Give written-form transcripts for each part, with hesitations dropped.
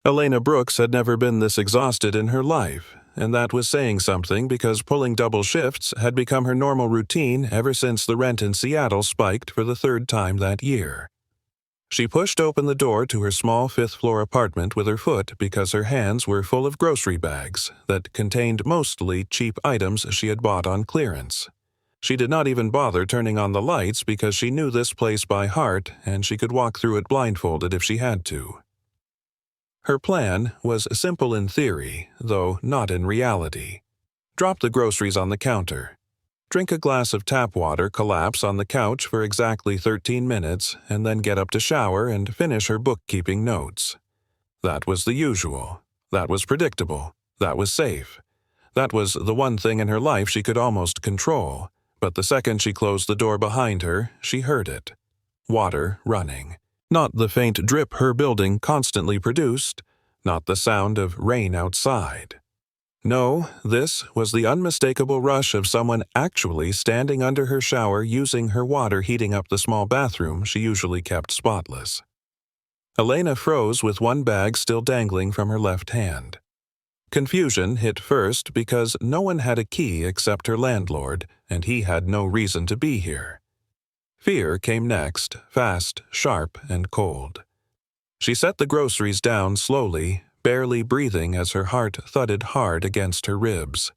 Elena Brooks had never been this exhausted in her life, and that was saying something because pulling double shifts had become her normal routine ever since the rent in Seattle spiked for the third time that year. She pushed open the door to her small fifth-floor apartment with her foot because her hands were full of grocery bags that contained mostly cheap items she had bought on clearance. She did not even bother turning on the lights because she knew this place by heart and she could walk through it blindfolded if she had to. Her plan was simple in theory, though not in reality. Drop the groceries on the counter. Drink a glass of tap water, collapse on the couch for exactly 13 minutes, and then get up to shower and finish her bookkeeping notes. That was the usual. That was predictable. That was safe. That was the one thing in her life she could almost control. But the second she closed the door behind her, she heard it. Water running. Not the faint drip her building constantly produced, not the sound of rain outside. No, this was the unmistakable rush of someone actually standing under her shower using her water heating up the small bathroom she usually kept spotless. Elena froze with one bag still dangling from her left hand. Confusion hit first because no one had a key except her landlord, and he had no reason to be here. Fear came next, fast, sharp, and cold. She set the groceries down slowly, barely breathing as her heart thudded hard against her ribs.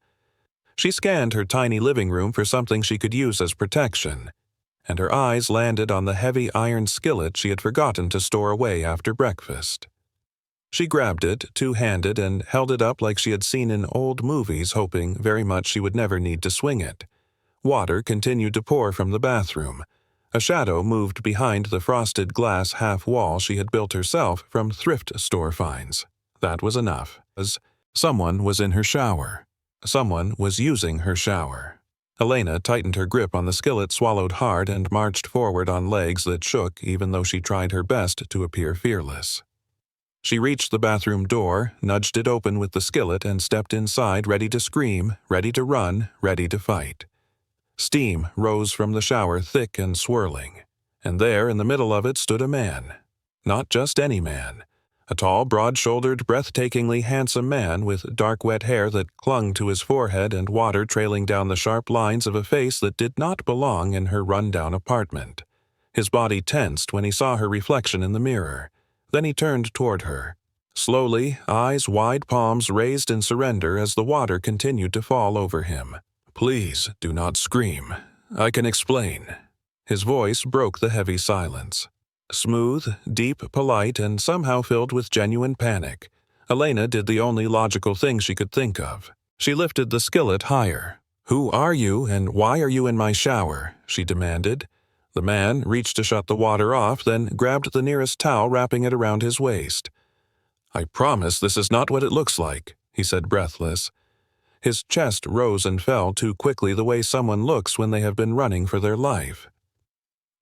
She scanned her tiny living room for something she could use as protection, and her eyes landed on the heavy iron skillet she had forgotten to store away after breakfast. She grabbed it, two-handed, and held it up like she had seen in old movies, hoping very much she would never need to swing it. Water continued to pour from the bathroom. A shadow moved behind the frosted glass half-wall she had built herself from thrift store finds. That was enough. Someone was in her shower. Someone was using her shower. Elena tightened her grip on the skillet, swallowed hard, and marched forward on legs that shook even though she tried her best to appear fearless. She reached the bathroom door, nudged it open with the skillet, and stepped inside, ready to scream, ready to run, ready to fight. Steam rose from the shower, thick and swirling, and there in the middle of it stood a man. Not just any man. A tall, broad-shouldered, breathtakingly handsome man with dark wet hair that clung to his forehead and water trailing down the sharp lines of a face that did not belong in her run-down apartment. His body tensed when he saw her reflection in the mirror. Then he turned toward her. Slowly, eyes wide, palms raised in surrender as the water continued to fall over him. "Please do not scream. I can explain." His voice broke the heavy silence. Smooth, deep, polite, and somehow filled with genuine panic. Elena did the only logical thing she could think of. She lifted the skillet higher. "Who are you, and why are you in my shower?" she demanded. The man reached to shut the water off, then grabbed the nearest towel, wrapping it around his waist. "I promise this is not what it looks like," he said, breathless. His chest rose and fell too quickly, the way someone looks when they have been running for their life.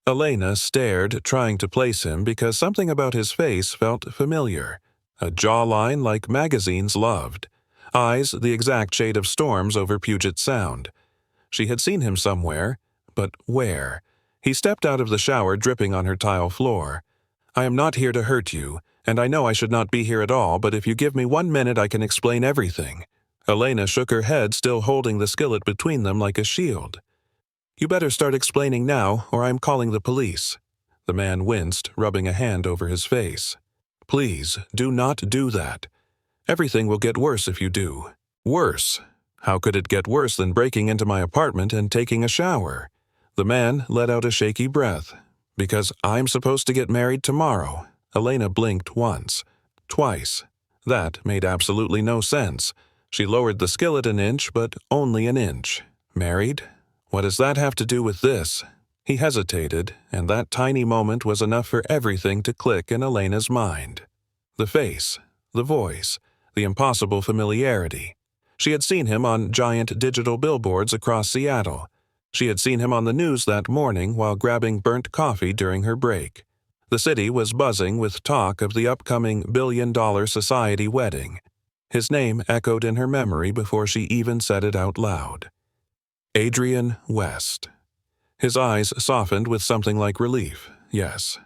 Elena stared, trying to place him because something about his face felt familiar. A jawline like magazines loved. Eyes the exact shade of Storm's over Puget Sound. She had seen him somewhere, but where? He stepped out of the shower, dripping on her tile floor. "I am not here to hurt you, and I know I should not be here at all, but if you give me 1 minute I can explain everything." Elena shook her head, still holding the skillet between them like a shield. "You better start explaining now, or I am calling the police." The man winced, rubbing a hand over his face. "Please, do not do that. Everything will get worse if you do." "Worse? How could it get worse than breaking into my apartment and taking a shower?" The man let out a shaky breath. "Because I'm supposed to get married tomorrow." Elena blinked once, twice. That made absolutely no sense. She lowered the skillet an inch, but only an inch. Married? What does that have to do with this? He hesitated, and that tiny moment was enough for everything to click in Elena's mind. The face, the voice, the impossible familiarity. She had seen him on giant digital billboards across Seattle. She had seen him on the news that morning while grabbing burnt coffee during her break. The city was buzzing with talk of the upcoming billion-dollar society wedding. His name echoed in her memory before she even said it out loud. Adrian West. His eyes softened with something like relief. Yes.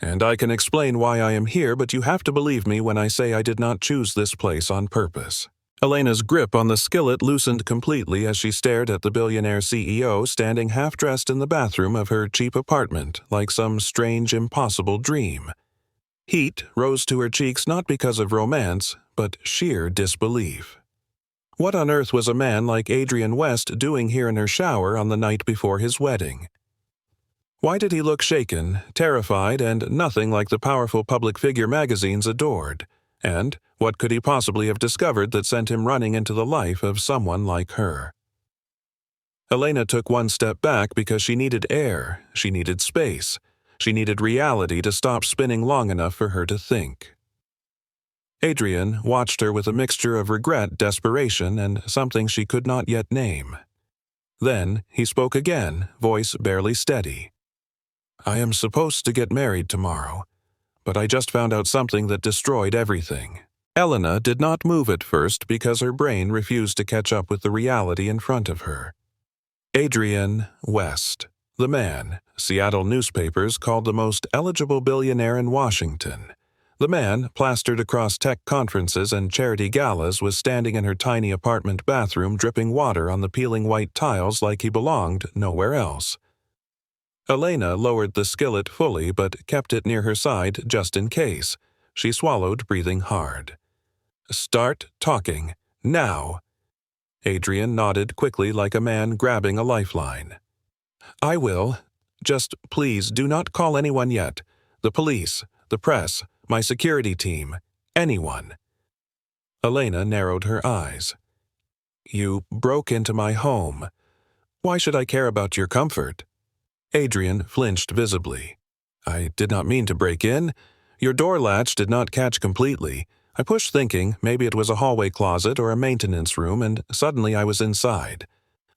And I can explain why I am here, but you have to believe me when I say I did not choose this place on purpose." Elena's grip on the skillet loosened completely as she stared at the billionaire CEO standing half-dressed in the bathroom of her cheap apartment like some strange, impossible dream. Heat rose to her cheeks not because of romance, but sheer disbelief. What on earth was a man like Adrian West doing here in her shower on the night before his wedding? Why did he look shaken, terrified, and nothing like the powerful public figure magazines adored? And what could he possibly have discovered that sent him running into the life of someone like her? Elena took one step back because she needed air, she needed space, she needed reality to stop spinning long enough for her to think. Adrian watched her with a mixture of regret, desperation, and something she could not yet name. Then he spoke again, voice barely steady. "I am supposed to get married tomorrow, but I just found out something that destroyed everything." Elena did not move at first because her brain refused to catch up with the reality in front of her. Adrian West, the man Seattle newspapers called the most eligible billionaire in Washington. The man, plastered across tech conferences and charity galas, was standing in her tiny apartment bathroom dripping water on the peeling white tiles like he belonged nowhere else. Elena lowered the skillet fully but kept it near her side just in case. She swallowed, breathing hard. "Start talking. Now." Adrian nodded quickly like a man grabbing a lifeline. "I will. Just please do not call anyone yet. The police, the press, my security team, anyone." Elena narrowed her eyes. "You broke into my home. Why should I care about your comfort?" Adrian flinched visibly. "I did not mean to break in. Your door latch did not catch completely. I pushed thinking maybe it was a hallway closet or a maintenance room, and suddenly I was inside.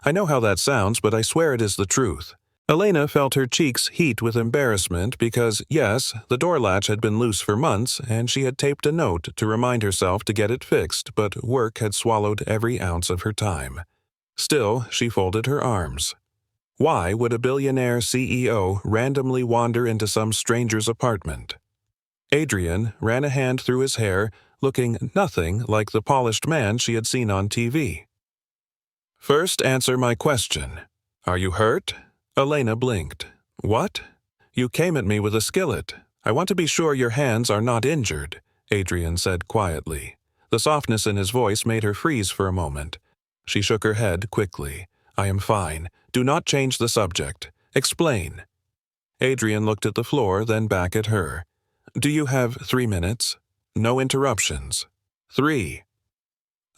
I know how that sounds, but I swear it is the truth." Elena felt her cheeks heat with embarrassment because, yes, the door latch had been loose for months, and she had taped a note to remind herself to get it fixed, but work had swallowed every ounce of her time. Still, she folded her arms. Why would a billionaire CEO randomly wander into some stranger's apartment? Adrian ran a hand through his hair, looking nothing like the polished man she had seen on TV. "First, answer my question. Are you hurt?" Elena blinked. "What? You came at me with a skillet. I want to be sure your hands are not injured," Adrian said quietly. The softness in his voice made her freeze for a moment. She shook her head quickly. "I am fine. Do not change the subject. Explain." Adrian looked at the floor, then back at her. "Do you have 3 minutes? No interruptions." 3.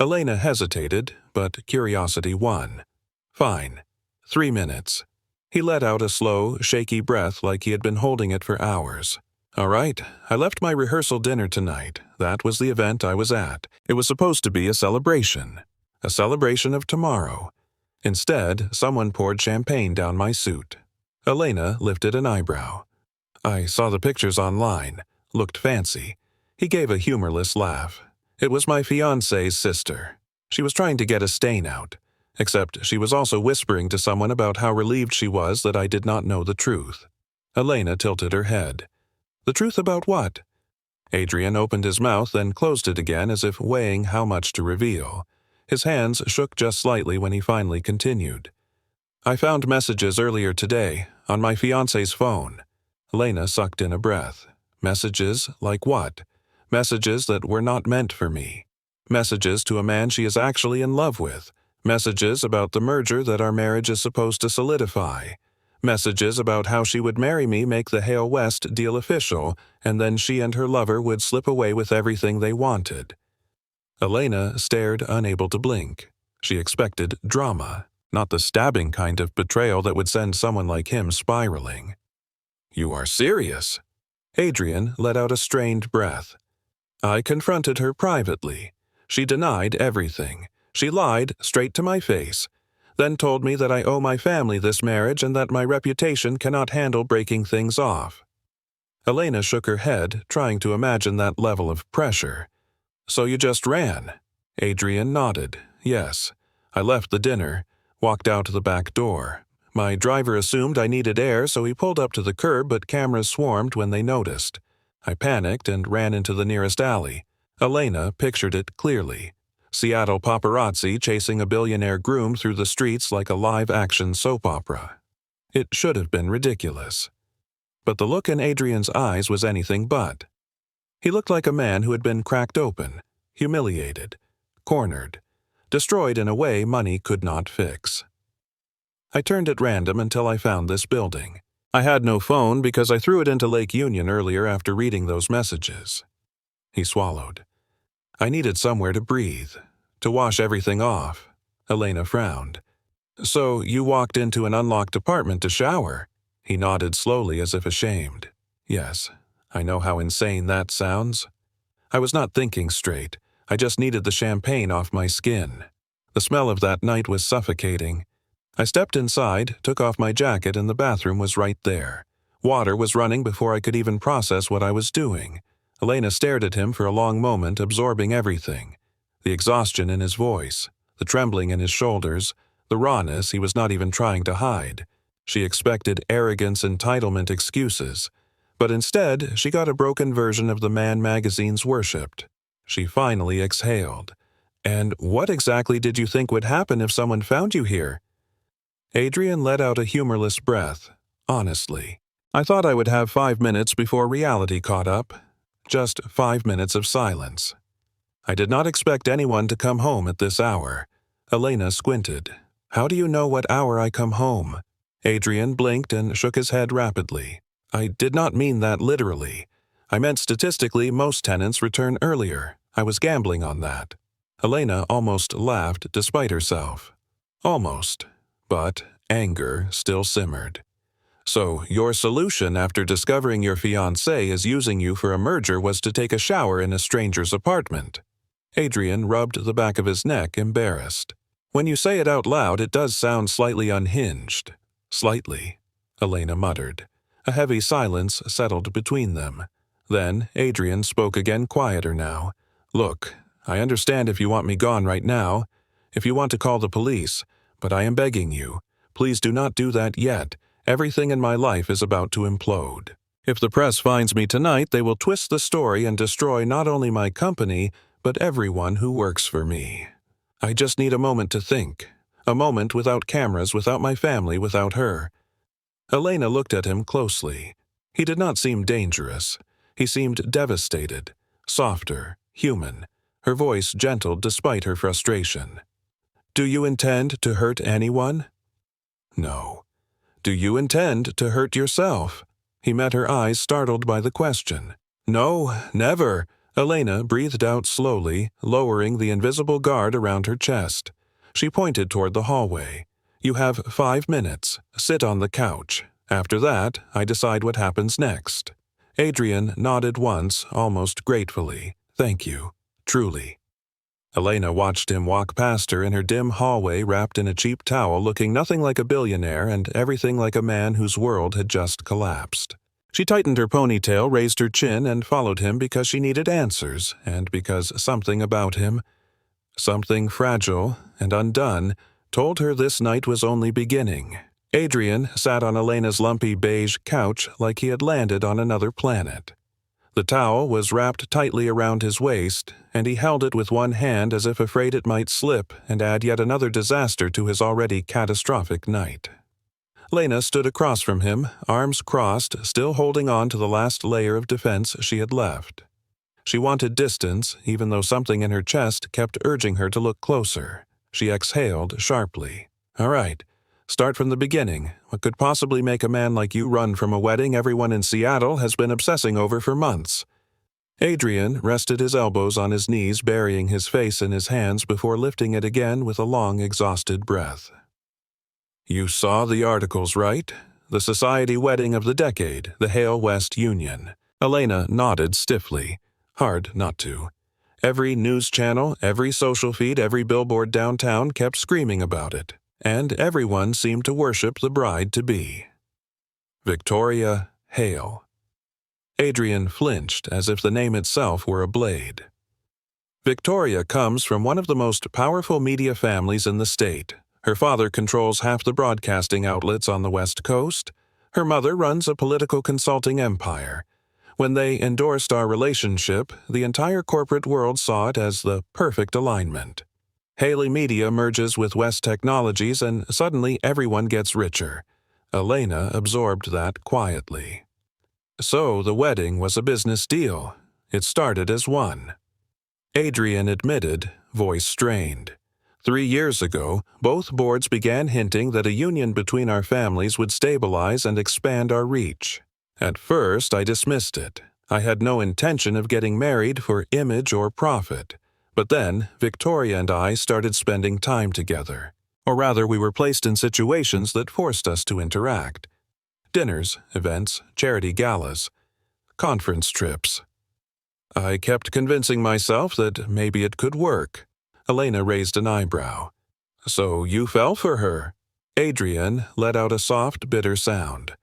Elena hesitated, but curiosity won. "Fine. 3 minutes." He let out a slow, shaky breath like he had been holding it for hours. "All right, I left my rehearsal dinner tonight. That was the event I was at. It was supposed to be a celebration of tomorrow. Instead, someone poured champagne down my suit." Elena lifted an eyebrow. "I saw the pictures online. Looked fancy." He gave a humorless laugh. "It was my fiancé's sister. She was trying to get a stain out. Except she was also whispering to someone about how relieved she was that I did not know the truth." Elena tilted her head. "The truth about what?" Adrian opened his mouth, then closed it again as if weighing how much to reveal. His hands shook just slightly when he finally continued. "I found messages earlier today, on my fiancé's phone." Elena sucked in a breath. "Messages like what? Messages that were not meant for me. Messages to a man she is actually in love with. Messages about the merger that our marriage is supposed to solidify. Messages about how she would marry me, make the Hale West deal official, and then she and her lover would slip away with everything they wanted." Elena stared, unable to blink. She expected drama, not the stabbing kind of betrayal that would send someone like him spiraling. "You are serious?" Adrian let out a strained breath. "I confronted her privately. She denied everything. She lied straight to my face, then told me that I owe my family this marriage and that my reputation cannot handle breaking things off." Elena shook her head, trying to imagine that level of pressure. "So you just ran?" Adrian nodded. "Yes. I left the dinner, walked out the back door. My driver assumed I needed air, so he pulled up to the curb, but cameras swarmed when they noticed. I panicked and ran into the nearest alley. Elena pictured it clearly. Seattle paparazzi chasing a billionaire groom through the streets like a live-action soap opera. It should have been ridiculous. But the look in Adrian's eyes was anything but. He looked like a man who had been cracked open, humiliated, cornered, destroyed in a way money could not fix. I turned at random until I found this building. I had no phone because I threw it into Lake Union earlier after reading those messages. He swallowed. I needed somewhere to breathe, to wash everything off. Elena frowned. So you walked into an unlocked apartment to shower? He nodded slowly as if ashamed. Yes, I know how insane that sounds. I was not thinking straight. I just needed the champagne off my skin. The smell of that night was suffocating. I stepped inside, took off my jacket, and the bathroom was right there. Water was running before I could even process what I was doing. Elena stared at him for a long moment, absorbing everything. The exhaustion in his voice, the trembling in his shoulders, the rawness he was not even trying to hide. She expected arrogance, entitlement, excuses. But instead, she got a broken version of the man magazines worshipped. She finally exhaled. And what exactly did you think would happen if someone found you here? Adrian let out a humorless breath. Honestly, I thought I would have 5 minutes before reality caught up. Just 5 minutes of silence. I did not expect anyone to come home at this hour. Elena squinted. How do you know what hour I come home? Adrian blinked and shook his head rapidly. I did not mean that literally. I meant statistically most tenants return earlier. I was gambling on that. Elena almost laughed despite herself. Almost. But anger still simmered. So your solution after discovering your fiancé is using you for a merger was to take a shower in a stranger's apartment. Adrian rubbed the back of his neck, embarrassed. When you say it out loud, it does sound slightly unhinged. Slightly, Elena muttered. A heavy silence settled between them. Then Adrian spoke again, quieter now. Look, I understand if you want me gone right now, if you want to call the police, but I am begging you, please do not do that yet. Everything in my life is about to implode. If the press finds me tonight, they will twist the story and destroy not only my company, but everyone who works for me. I just need a moment to think. A moment without cameras, without my family, without her. Elena looked at him closely. He did not seem dangerous. He seemed devastated, softer, human. Her voice gentle despite her frustration. Do you intend to hurt anyone? No. Do you intend to hurt yourself? He met her eyes, startled by the question. No, never. Elena breathed out slowly, lowering the invisible guard around her chest. She pointed toward the hallway. You have 5 minutes. Sit on the couch. After that, I decide what happens next. Adrian nodded once, almost gratefully. Thank you. Truly. Elena watched him walk past her in her dim hallway, wrapped in a cheap towel, looking nothing like a billionaire and everything like a man whose world had just collapsed. She tightened her ponytail, raised her chin, and followed him because she needed answers, and because something about him, something fragile and undone, told her this night was only beginning. Adrian sat on Elena's lumpy beige couch like he had landed on another planet. The towel was wrapped tightly around his waist, and he held it with one hand as if afraid it might slip and add yet another disaster to his already catastrophic night. Lena stood across from him, arms crossed, still holding on to the last layer of defense she had left. She wanted distance, even though something in her chest kept urging her to look closer. She exhaled sharply. All right. Start from the beginning. What could possibly make a man like you run from a wedding everyone in Seattle has been obsessing over for months? Adrian rested his elbows on his knees, burying his face in his hands before lifting it again with a long, exhausted breath. You saw the articles, right? The society wedding of the decade, the Hale West Union. Elena nodded stiffly. Hard not to. Every news channel, every social feed, every billboard downtown kept screaming about it. And everyone seemed to worship the bride-to-be. Victoria Hale. Adrian flinched as if the name itself were a blade. Victoria comes from one of the most powerful media families in the state, Her father controls half the broadcasting outlets on the West Coast. Her mother runs a political consulting empire. When they endorsed our relationship, the entire corporate world saw it as the perfect alignment. Haley Media merges with West Technologies and suddenly everyone gets richer. Elena absorbed that quietly. So the wedding was a business deal. It started as one. Adrian admitted, voice strained. 3 years ago, both boards began hinting that a union between our families would stabilize and expand our reach. At first, I dismissed it. I had no intention of getting married for image or profit. But then, Victoria and I started spending time together. Or rather, we were placed in situations that forced us to interact. Dinners, events, charity galas, conference trips. I kept convincing myself that maybe it could work. Elena raised an eyebrow. So you fell for her? Adrian let out a soft, bitter sound.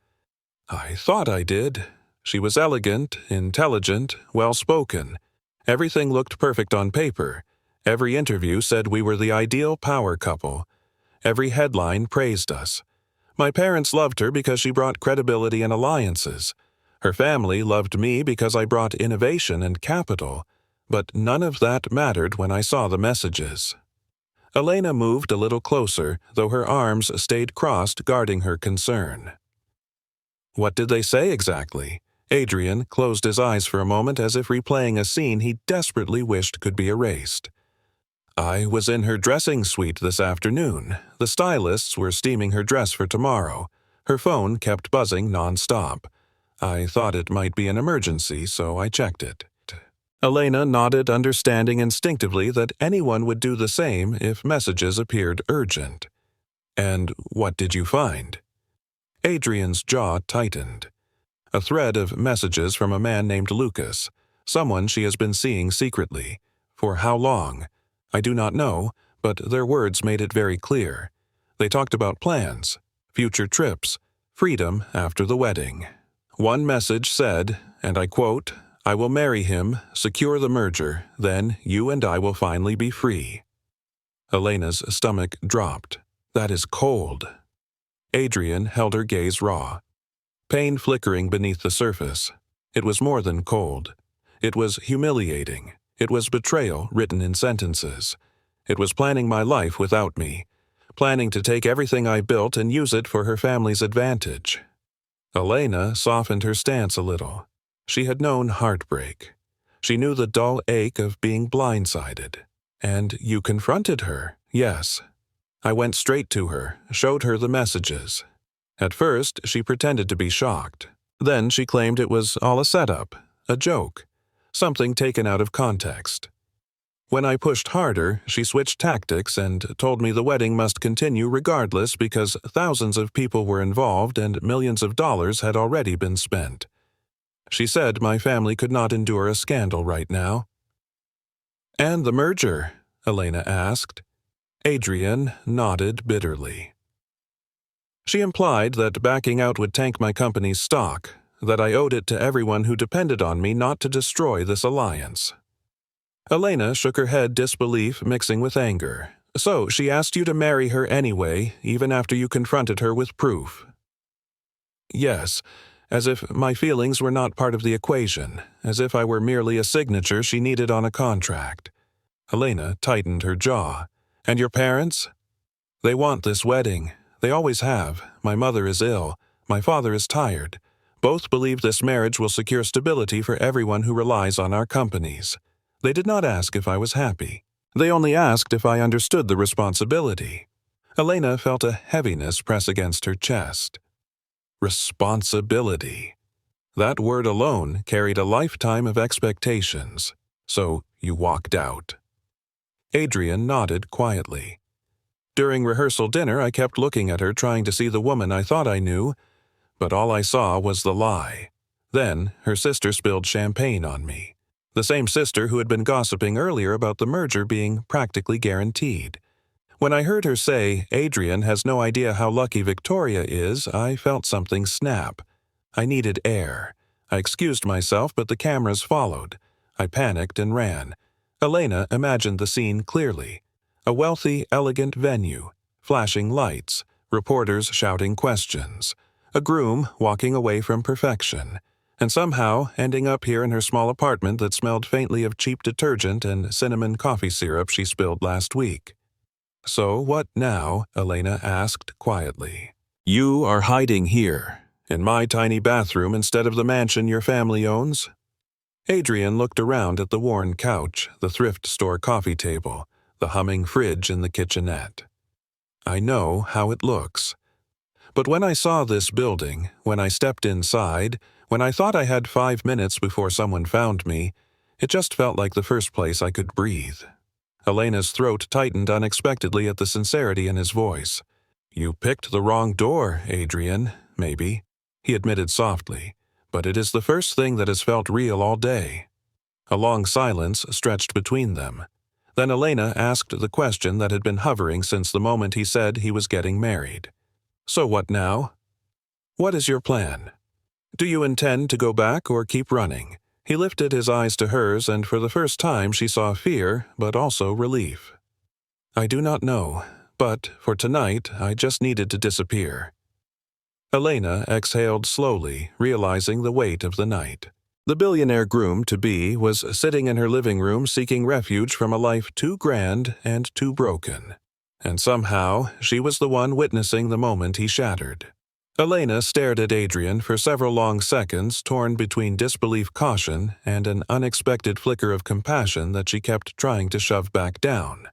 I thought I did. She was elegant, intelligent, well-spoken. Everything looked perfect on paper. Every interview said we were the ideal power couple. Every headline praised us. My parents loved her because she brought credibility and alliances. Her family loved me because I brought innovation and capital. But none of that mattered when I saw the messages. Elena moved a little closer, though her arms stayed crossed, guarding her concern. What did they say exactly? Adrian closed his eyes for a moment as if replaying a scene he desperately wished could be erased. I was in her dressing suite this afternoon. The stylists were steaming her dress for tomorrow. Her phone kept buzzing nonstop. I thought it might be an emergency, so I checked it. Elena nodded, understanding instinctively that anyone would do the same if messages appeared urgent. And what did you find? Adrian's jaw tightened. A thread of messages from a man named Lucas, someone she has been seeing secretly. For how long? I do not know, but their words made it very clear. They talked about plans, future trips, freedom after the wedding. One message said, and I quote, "I will marry him, secure the merger, then you and I will finally be free." Elena's stomach dropped. That is cold. Adrian held her gaze raw. Pain flickering beneath the surface. It was more than cold. It was humiliating. It was betrayal written in sentences. It was planning my life without me. Planning to take everything I built and use it for her family's advantage. Elena softened her stance a little. She had known heartbreak. She knew the dull ache of being blindsided. And you confronted her, yes. I went straight to her, showed her the messages. At first, she pretended to be shocked. Then she claimed it was all a setup, a joke, something taken out of context. When I pushed harder, she switched tactics and told me the wedding must continue regardless because thousands of people were involved and millions of dollars had already been spent. She said my family could not endure a scandal right now. "And the merger?" Elena asked. Adrian nodded bitterly. She implied that backing out would tank my company's stock, that I owed it to everyone who depended on me not to destroy this alliance. Elena shook her head, disbelief mixing with anger. "So she asked you to marry her anyway, even after you confronted her with proof?" "Yes. As if my feelings were not part of the equation, as if I were merely a signature she needed on a contract." Elena tightened her jaw. "And your parents?" "They want this wedding. They always have. My mother is ill. My father is tired. Both believe this marriage will secure stability for everyone who relies on our companies. They did not ask if I was happy. They only asked if I understood the responsibility." Elena felt a heaviness press against her chest. Responsibility. That word alone carried a lifetime of expectations. "So you walked out." Adrian nodded quietly. During rehearsal dinner, I kept looking at her, trying to see the woman I thought I knew, but all I saw was the lie. Then her sister spilled champagne on me. The same sister who had been gossiping earlier about the merger being practically guaranteed. When I heard her say, "Adrian has no idea how lucky Victoria is," I felt something snap. I needed air. I excused myself, but the cameras followed. I panicked and ran. Elena imagined the scene clearly. A wealthy, elegant venue. flashing lights, reporters shouting questions, a groom walking away from perfection, and somehow ending up here in her small apartment that smelled faintly of cheap detergent and cinnamon coffee syrup she spilled last week. "So what now?" Elena asked quietly. "You are hiding here, in my tiny bathroom instead of the mansion your family owns?" Adrian looked around at the worn couch, the thrift store coffee table, the humming fridge in the kitchenette. "I know how it looks. But when I saw this building, when I stepped inside, when I thought I had 5 minutes before someone found me, it just felt like the first place I could breathe." Elena's throat tightened unexpectedly at the sincerity in his voice. "You picked the wrong door, Adrian, maybe," he admitted softly, "but it is the first thing that has felt real all day." A long silence stretched between them. Then Elena asked the question that had been hovering since the moment he said he was getting married. "So what now? What is your plan? Do you intend to go back or keep running?" He lifted his eyes to hers, and for the first time she saw fear, but also relief. "I do not know, but for tonight I just needed to disappear." Elena exhaled slowly, realizing the weight of the night. The billionaire groom-to-be was sitting in her living room seeking refuge from a life too grand and too broken. And somehow she was the one witnessing the moment he shattered. Elena stared at Adrian for several long seconds, torn between disbelief, caution, and an unexpected flicker of compassion that she kept trying to shove back down.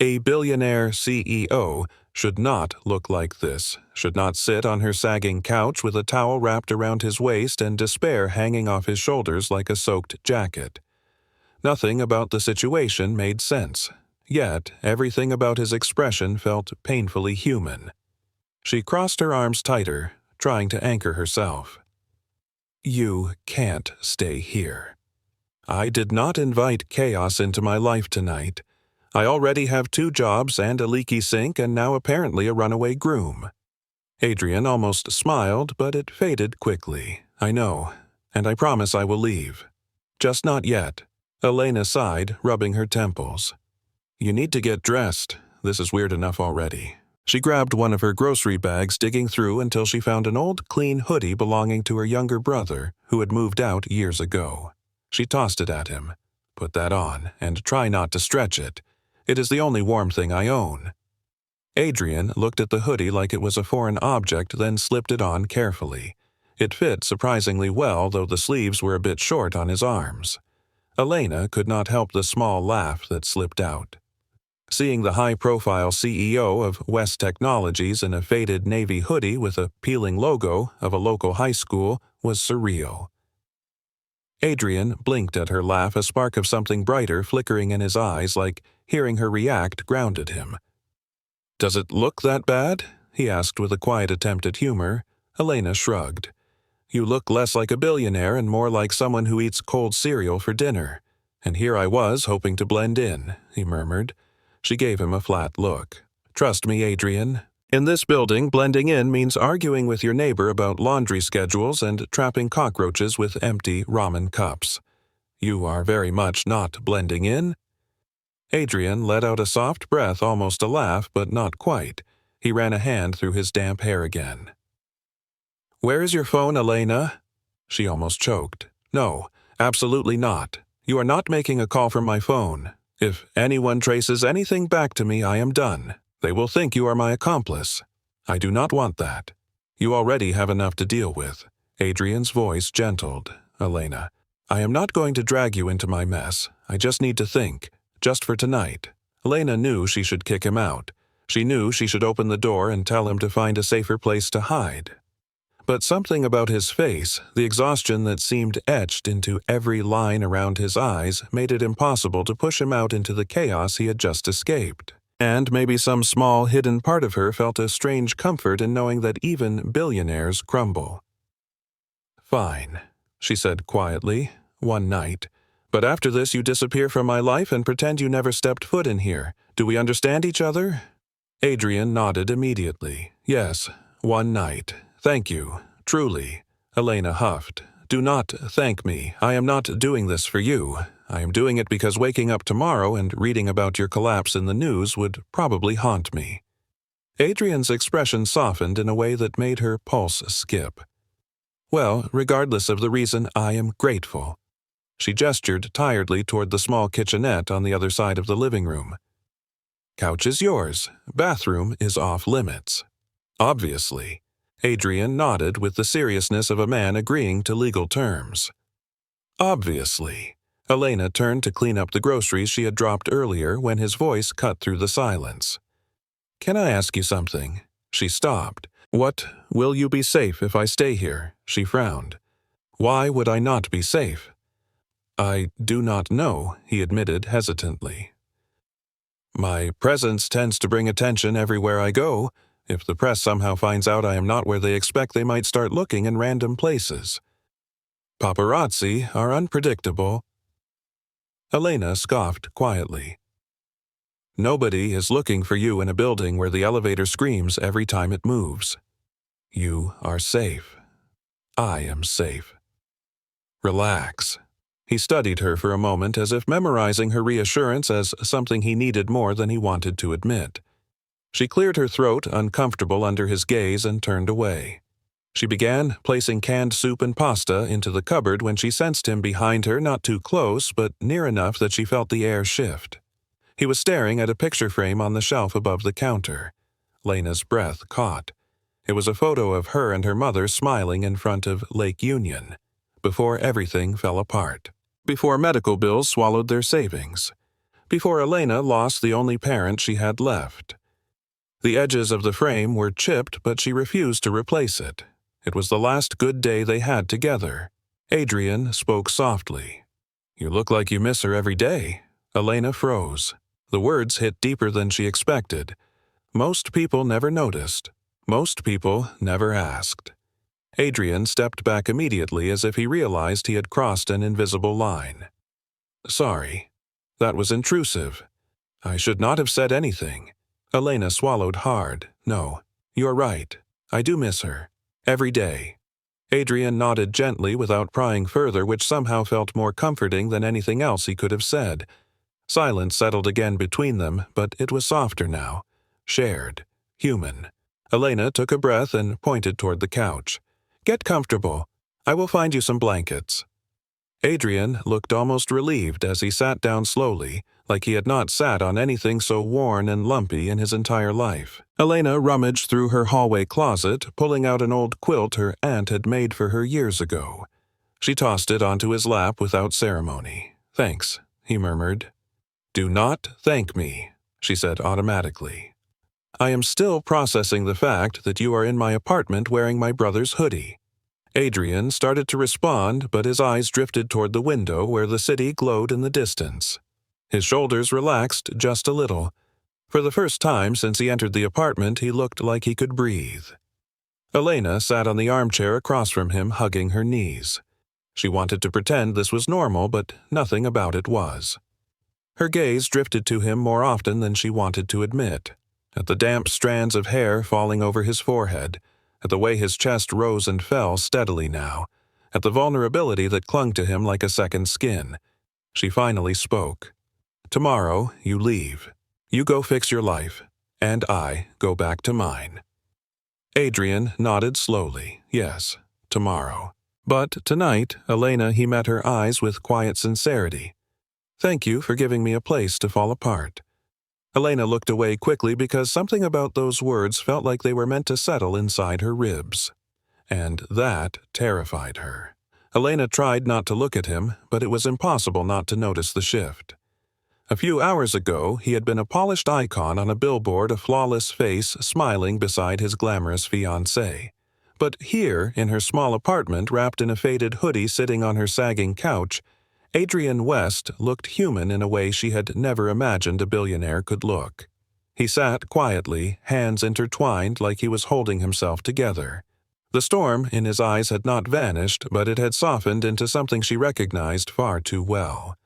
A billionaire CEO should not look like this, should not sit on her sagging couch with a towel wrapped around his waist and despair hanging off his shoulders like a soaked jacket. Nothing about the situation made sense, yet everything about his expression felt painfully human. She crossed her arms tighter, trying to anchor herself. "You can't stay here. I did not invite chaos into my life tonight. I already have 2 jobs and a leaky sink and now apparently a runaway groom." Adrian almost smiled, but it faded quickly. "I know, and I promise I will leave. Just not yet." Elena sighed, rubbing her temples. "You need to get dressed. This is weird enough already." She grabbed one of her grocery bags, digging through until she found an old, clean hoodie belonging to her younger brother, who had moved out years ago. She tossed it at him. "Put that on, and try not to stretch it. It is the only warm thing I own." Adrian looked at the hoodie like it was a foreign object, then slipped it on carefully. It fit surprisingly well, though the sleeves were a bit short on his arms. Elena could not help the small laugh that slipped out. Seeing the high-profile CEO of West Technologies in a faded navy hoodie with a peeling logo of a local high school was surreal. Adrian blinked at her laugh, a spark of something brighter flickering in his eyes, like hearing her react grounded him. "Does it look that bad?" he asked with a quiet attempt at humor. Elena shrugged. "You look less like a billionaire and more like someone who eats cold cereal for dinner. And here I was hoping to blend in," he murmured. She gave him a flat look. "Trust me, Adrian. In this building, blending in means arguing with your neighbor about laundry schedules and trapping cockroaches with empty ramen cups. You are very much not blending in." Adrian let out a soft breath, almost a laugh, but not quite. He ran a hand through his damp hair again. "Where is your phone, Elena?" She almost choked. "No, absolutely not. You are not making a call from my phone. If anyone traces anything back to me, I am done. They will think you are my accomplice. I do not want that. You already have enough to deal with." Adrian's voice gentled. "Elena, I am not going to drag you into my mess. I just need to think. Just for tonight." Elena knew she should kick him out. She knew she should open the door and tell him to find a safer place to hide. But something about his face, the exhaustion that seemed etched into every line around his eyes, made it impossible to push him out into the chaos he had just escaped. And maybe some small, hidden part of her felt a strange comfort in knowing that even billionaires crumble. "Fine," she said quietly, "one night. But after this you disappear from my life and pretend you never stepped foot in here. Do we understand each other?" Adrian nodded immediately. "Yes, one night. Thank you, truly." Elena huffed. "Do not thank me. I am not doing this for you. I am doing it because waking up tomorrow and reading about your collapse in the news would probably haunt me." Adrian's expression softened in a way that made her pulse skip. Well, regardless of the reason, I am grateful. She gestured tiredly toward the small kitchenette on the other side of the living room. Couch is yours. Bathroom is off limits. Obviously. Adrian nodded with the seriousness of a man agreeing to legal terms. Obviously. Elena turned to clean up the groceries she had dropped earlier when his voice cut through the silence. Can I ask you something? She stopped. What, will you be safe if I stay here? She frowned. Why would I not be safe? I do not know, he admitted hesitantly. My presence tends to bring attention everywhere I go. If the press somehow finds out I am not where they expect, they might start looking in random places. Paparazzi are unpredictable. Elena scoffed quietly. Nobody is looking for you in a building where the elevator screams every time it moves. You are safe. I am safe. Relax. He studied her for a moment as if memorizing her reassurance as something he needed more than he wanted to admit. She cleared her throat, uncomfortable under his gaze, and turned away. She began placing canned soup and pasta into the cupboard when she sensed him behind her, not too close, but near enough that she felt the air shift. He was staring at a picture frame on the shelf above the counter. Lena's breath caught. It was a photo of her and her mother smiling in front of Lake Union, before everything fell apart, before medical bills swallowed their savings, before Elena lost the only parent she had left. The edges of the frame were chipped, but she refused to replace it. It was the last good day they had together. Adrian spoke softly. You look like you miss her every day. Elena froze. The words hit deeper than she expected. Most people never noticed. Most people never asked. Adrian stepped back immediately as if he realized he had crossed an invisible line. Sorry. That was intrusive. I should not have said anything. Elena swallowed hard. No, you're right. I do miss her. Every day. Adrian nodded gently without prying further, which somehow felt more comforting than anything else he could have said. Silence settled again between them, but it was softer now. Shared. Human. Elena took a breath and pointed toward the couch. Get comfortable. I will find you some blankets. Adrian looked almost relieved as he sat down slowly, like he had not sat on anything so worn and lumpy in his entire life. Elena rummaged through her hallway closet, pulling out an old quilt her aunt had made for her years ago. She tossed it onto his lap without ceremony. Thanks, he murmured. Do not thank me, she said automatically. I am still processing the fact that you are in my apartment wearing my brother's hoodie. Adrian started to respond, but his eyes drifted toward the window where the city glowed in the distance. His shoulders relaxed just a little. For the first time since he entered the apartment, he looked like he could breathe. Elena sat on the armchair across from him, hugging her knees. She wanted to pretend this was normal, but nothing about it was. Her gaze drifted to him more often than she wanted to admit, at the damp strands of hair falling over his forehead, at the way his chest rose and fell steadily now, at the vulnerability that clung to him like a second skin. She finally spoke. Tomorrow, you leave. You go fix your life, and I go back to mine. Adrian nodded slowly. Yes, tomorrow. But tonight, Elena, he met her eyes with quiet sincerity. Thank you for giving me a place to fall apart. Elena looked away quickly because something about those words felt like they were meant to settle inside her ribs. And that terrified her. Elena tried not to look at him, but it was impossible not to notice the shift. A few hours ago, he had been a polished icon on a billboard, a flawless face smiling beside his glamorous fiancée. But here, in her small apartment wrapped in a faded hoodie sitting on her sagging couch, Adrian West looked human in a way she had never imagined a billionaire could look. He sat quietly, hands intertwined like he was holding himself together. The storm in his eyes had not vanished, but it had softened into something she recognized far too well.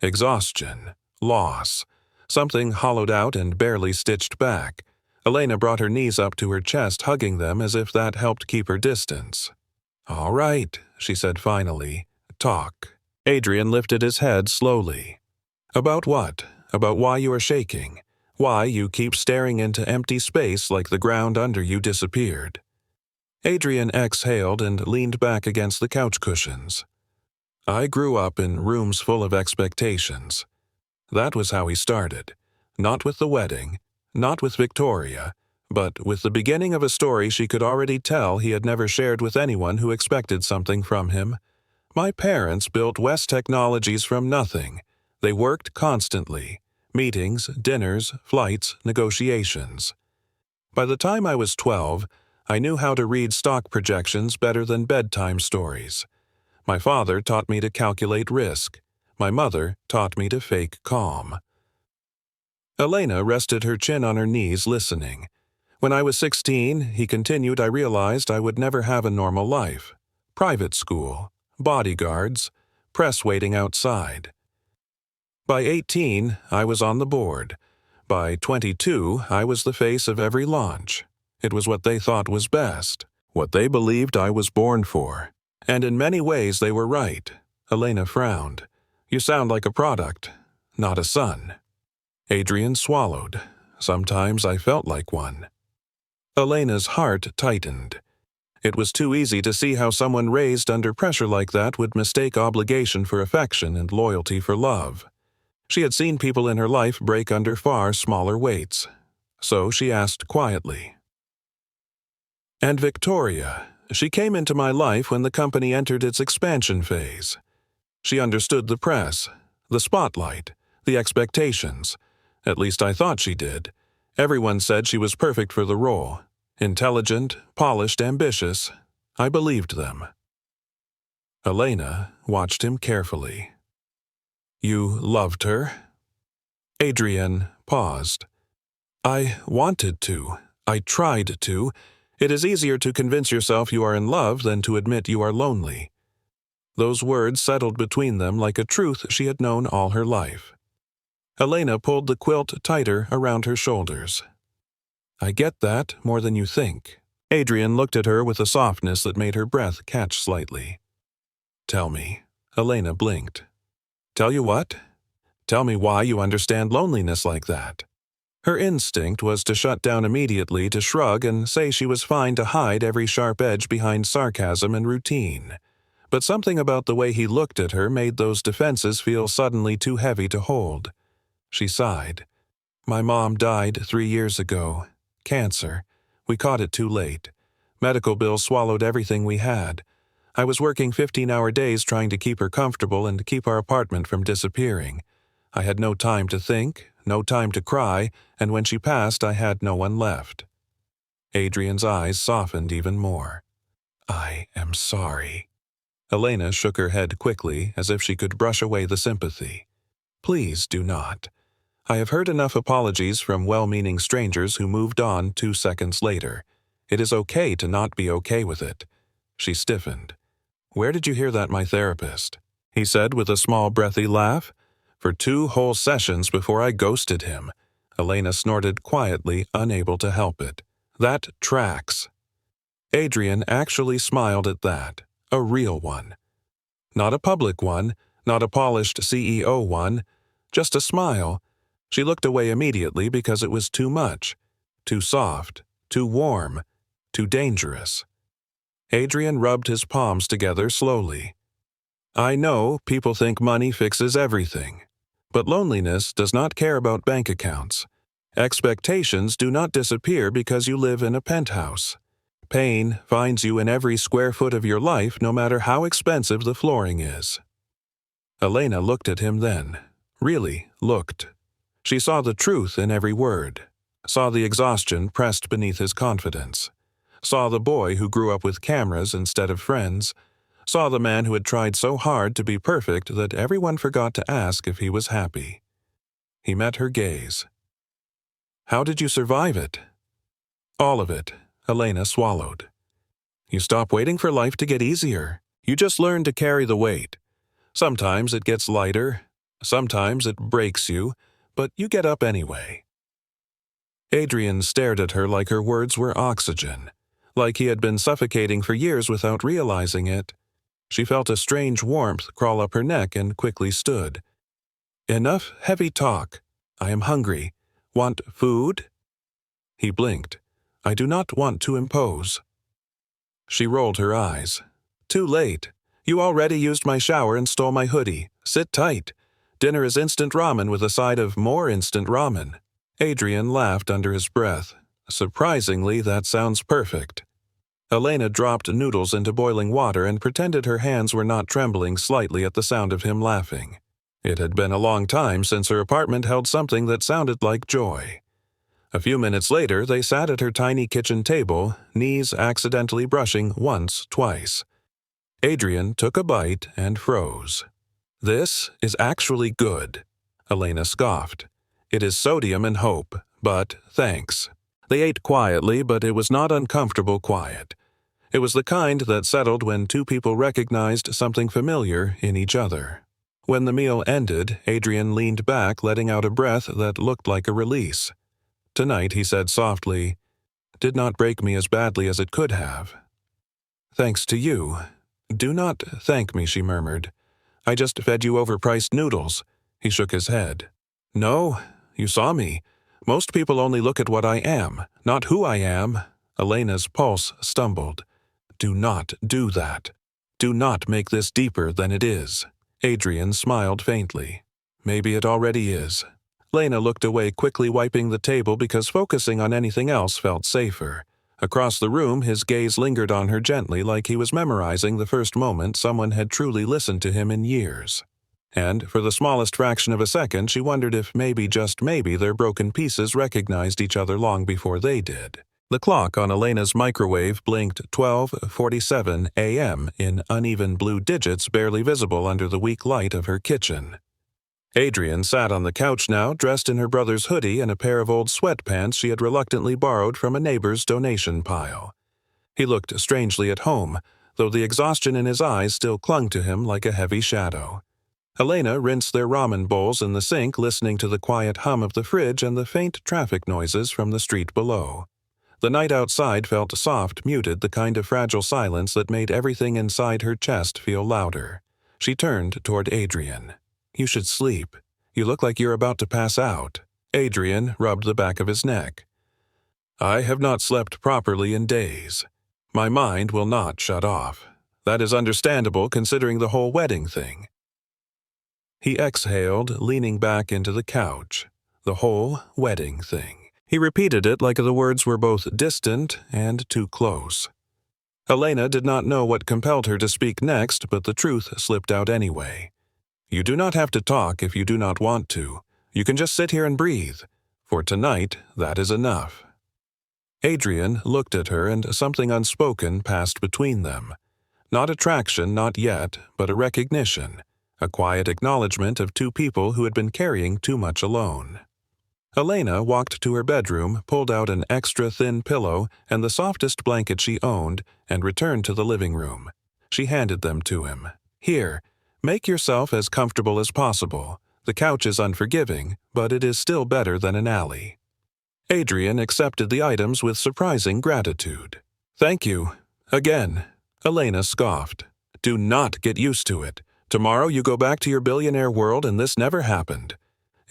Exhaustion. Loss. Something hollowed out and barely stitched back. Elena brought her knees up to her chest, hugging them as if that helped keep her distance. All right, she said finally. Talk. Adrian lifted his head slowly. About what? About why you are shaking? Why you keep staring into empty space like the ground under you disappeared. Adrian exhaled and leaned back against the couch cushions. I grew up in rooms full of expectations. That was how he started. Not with the wedding, not with Victoria, but with the beginning of a story she could already tell he had never shared with anyone who expected something from him. My parents built West Technologies from nothing. They worked constantly. Meetings, dinners, flights, negotiations. By the time I was 12, I knew how to read stock projections better than bedtime stories. My father taught me to calculate risk. My mother taught me to fake calm. Elena rested her chin on her knees, listening. When I was 16, he continued, I realized I would never have a normal life. Private school, bodyguards, press waiting outside. By 18, I was on the board. By 22, I was the face of every launch. It was what they thought was best, what they believed I was born for. And in many ways they were right. Elena frowned. You sound like a product, not a son. Adrian swallowed. Sometimes I felt like one. Elena's heart tightened. It was too easy to see how someone raised under pressure like that would mistake obligation for affection and loyalty for love. She had seen people in her life break under far smaller weights. So she asked quietly. And Victoria, she came into my life when the company entered its expansion phase. She understood the press, the spotlight, the expectations. At least I thought she did. Everyone said she was perfect for the role. Intelligent, polished, ambitious. I believed them. Elena watched him carefully. You loved her? Adrian paused. I wanted to. I tried to. It is easier to convince yourself you are in love than to admit you are lonely. Those words settled between them like a truth she had known all her life. Elena pulled the quilt tighter around her shoulders. I get that more than you think. Adrian looked at her with a softness that made her breath catch slightly. Tell me. Elena blinked. Tell you what? Tell me why you understand loneliness like that. Her instinct was to shut down immediately, to shrug and say she was fine, to hide every sharp edge behind sarcasm and routine. But something about the way he looked at her made those defenses feel suddenly too heavy to hold. She sighed. My mom died 3 years ago. Cancer. We caught it too late. Medical bills swallowed everything we had. I was working 15-hour days trying to keep her comfortable and keep our apartment from disappearing. I had no time to think, no time to cry, and when she passed, I had no one left. Adrian's eyes softened even more. I am sorry. Elena shook her head quickly, as if she could brush away the sympathy. Please do not. I have heard enough apologies from well-meaning strangers who moved on 2 seconds later. It is okay to not be okay with it. She stiffened. Where did you hear that, my therapist? He said with a small breathy laugh. For 2 whole sessions before I ghosted him. Elena snorted quietly, unable to help it. That tracks. Adrian actually smiled at that. A real one. Not a public one, not a polished CEO one. Just a smile. She looked away immediately because it was too much. Too soft. Too warm. Too dangerous. Adrian rubbed his palms together slowly. I know people think money fixes everything. But loneliness does not care about bank accounts. Expectations do not disappear because you live in a penthouse. Pain finds you in every square foot of your life, no matter how expensive the flooring is. Elena looked at him then. Really looked. She saw the truth in every word. Saw the exhaustion pressed beneath his confidence. Saw the boy who grew up with cameras instead of friends. Saw the man who had tried so hard to be perfect that everyone forgot to ask if he was happy. He met her gaze. How did you survive it? All of it, Elena swallowed. You stop waiting for life to get easier. You just learn to carry the weight. Sometimes it gets lighter. Sometimes it breaks you, but you get up anyway. Adrian stared at her like her words were oxygen, like he had been suffocating for years without realizing it. She felt a strange warmth crawl up her neck and quickly stood. Enough heavy talk. I am hungry. Want food? He blinked. I do not want to impose. She rolled her eyes. Too late. You already used my shower and stole my hoodie. Sit tight. Dinner is instant ramen with a side of more instant ramen. Adrian laughed under his breath. Surprisingly, that sounds perfect. Elena dropped noodles into boiling water and pretended her hands were not trembling slightly at the sound of him laughing. It had been a long time since her apartment held something that sounded like joy. A few minutes later, they sat at her tiny kitchen table, knees accidentally brushing once, twice. Adrian took a bite and froze. This is actually good, Elena scoffed. It is sodium and hope, but thanks. They ate quietly, but it was not uncomfortable quiet. It was the kind that settled when two people recognized something familiar in each other. When the meal ended, Adrian leaned back, letting out a breath that looked like a release. Tonight, he said softly, did not break me as badly as it could have. Thanks to you. Do not thank me, she murmured. I just fed you overpriced noodles. He shook his head. No, you saw me. Most people only look at what I am, not who I am. Elena's pulse stumbled. Do not do that. Do not make this deeper than it is. Adrian smiled faintly. Maybe it already is. Lena looked away, quickly wiping the table because focusing on anything else felt safer. Across the room, his gaze lingered on her gently, like he was memorizing the first moment someone had truly listened to him in years. And for the smallest fraction of a second, she wondered if maybe, just maybe, their broken pieces recognized each other long before they did. The clock on Elena's microwave blinked 12:47 a.m. in uneven blue digits barely visible under the weak light of her kitchen. Adrian sat on the couch now, dressed in her brother's hoodie and a pair of old sweatpants she had reluctantly borrowed from a neighbor's donation pile. He looked strangely at home, though the exhaustion in his eyes still clung to him like a heavy shadow. Elena rinsed their ramen bowls in the sink, listening to the quiet hum of the fridge and the faint traffic noises from the street below. The night outside felt soft, muted, the kind of fragile silence that made everything inside her chest feel louder. She turned toward Adrian. You should sleep. You look like you're about to pass out. Adrian rubbed the back of his neck. I have not slept properly in days. My mind will not shut off. That is understandable considering the whole wedding thing. He exhaled, leaning back into the couch. The whole wedding thing. He repeated it like the words were both distant and too close. Elena did not know what compelled her to speak next, but the truth slipped out anyway. You do not have to talk if you do not want to. You can just sit here and breathe. For tonight, that is enough. Adrian looked at her, and something unspoken passed between them. Not attraction, not yet, but a recognition. A quiet acknowledgement of two people who had been carrying too much alone. Elena walked to her bedroom, pulled out an extra thin pillow and the softest blanket she owned, and returned to the living room. She handed them to him. Here. Make yourself as comfortable as possible. The couch is unforgiving, but it is still better than an alley. Adrian accepted the items with surprising gratitude. Thank you. Again. Elena scoffed. Do not get used to it. Tomorrow you go back to your billionaire world and this never happened.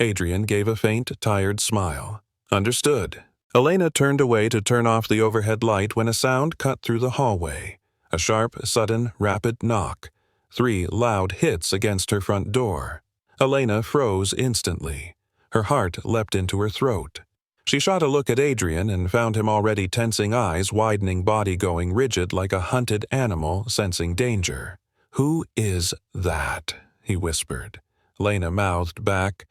Adrian gave a faint, tired smile. Understood. Elena turned away to turn off the overhead light when a sound cut through the hallway. A sharp, sudden, rapid knock. 3 loud hits against her front door. Elena froze instantly. Her heart leapt into her throat. She shot a look at Adrian and found him already tensing eyes, widening body going rigid like a hunted animal sensing danger. Who is that? He whispered. Elena mouthed back,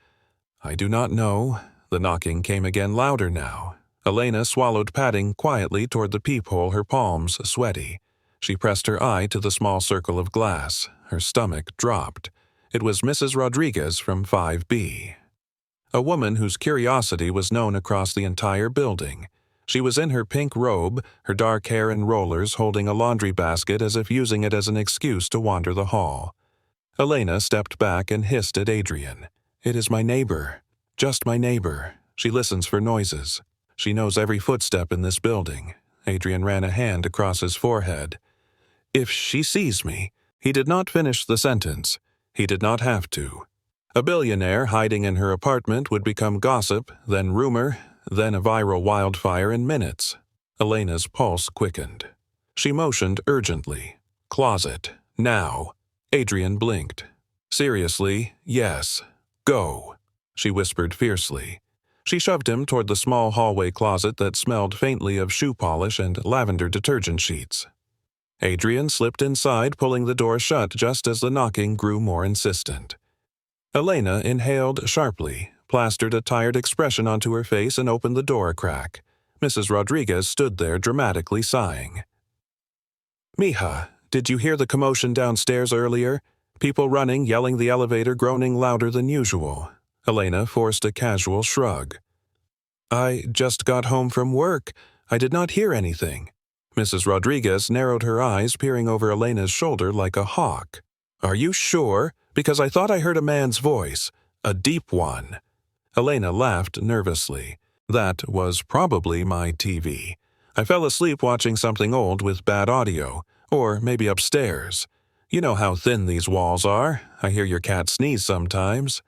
I do not know. The knocking came again, louder now. Elena swallowed, padding quietly toward the peephole, her palms sweaty. She pressed her eye to the small circle of glass. Her stomach dropped. It was Mrs. Rodriguez from 5B. A woman whose curiosity was known across the entire building. She was in her pink robe, her dark hair in rollers, holding a laundry basket as if using it as an excuse to wander the hall. Elena stepped back and hissed at Adrian. It is my neighbor. Just my neighbor. She listens for noises. She knows every footstep in this building. Adrian ran a hand across his forehead. If she sees me. He did not finish the sentence. He did not have to. A billionaire hiding in her apartment would become gossip, then rumor, then a viral wildfire in minutes. Elena's pulse quickened. She motioned urgently. "Closet. Now." Adrian blinked. "Seriously, yes. Go," she whispered fiercely. She shoved him toward the small hallway closet that smelled faintly of shoe polish and lavender detergent sheets. Adrian slipped inside, pulling the door shut just as the knocking grew more insistent. Elena inhaled sharply, plastered a tired expression onto her face, and opened the door a crack. Mrs. Rodriguez stood there dramatically sighing. "Mija, did you hear the commotion downstairs earlier? People running, yelling, the elevator groaning louder than usual." Elena forced a casual shrug. "I just got home from work. I did not hear anything." Mrs. Rodriguez narrowed her eyes, peering over Elena's shoulder like a hawk. "Are you sure? Because I thought I heard a man's voice. A deep one." Elena laughed nervously. "That was probably my TV. I fell asleep watching something old with bad audio. Or maybe upstairs. You know how thin these walls are. I hear your cat sneeze sometimes."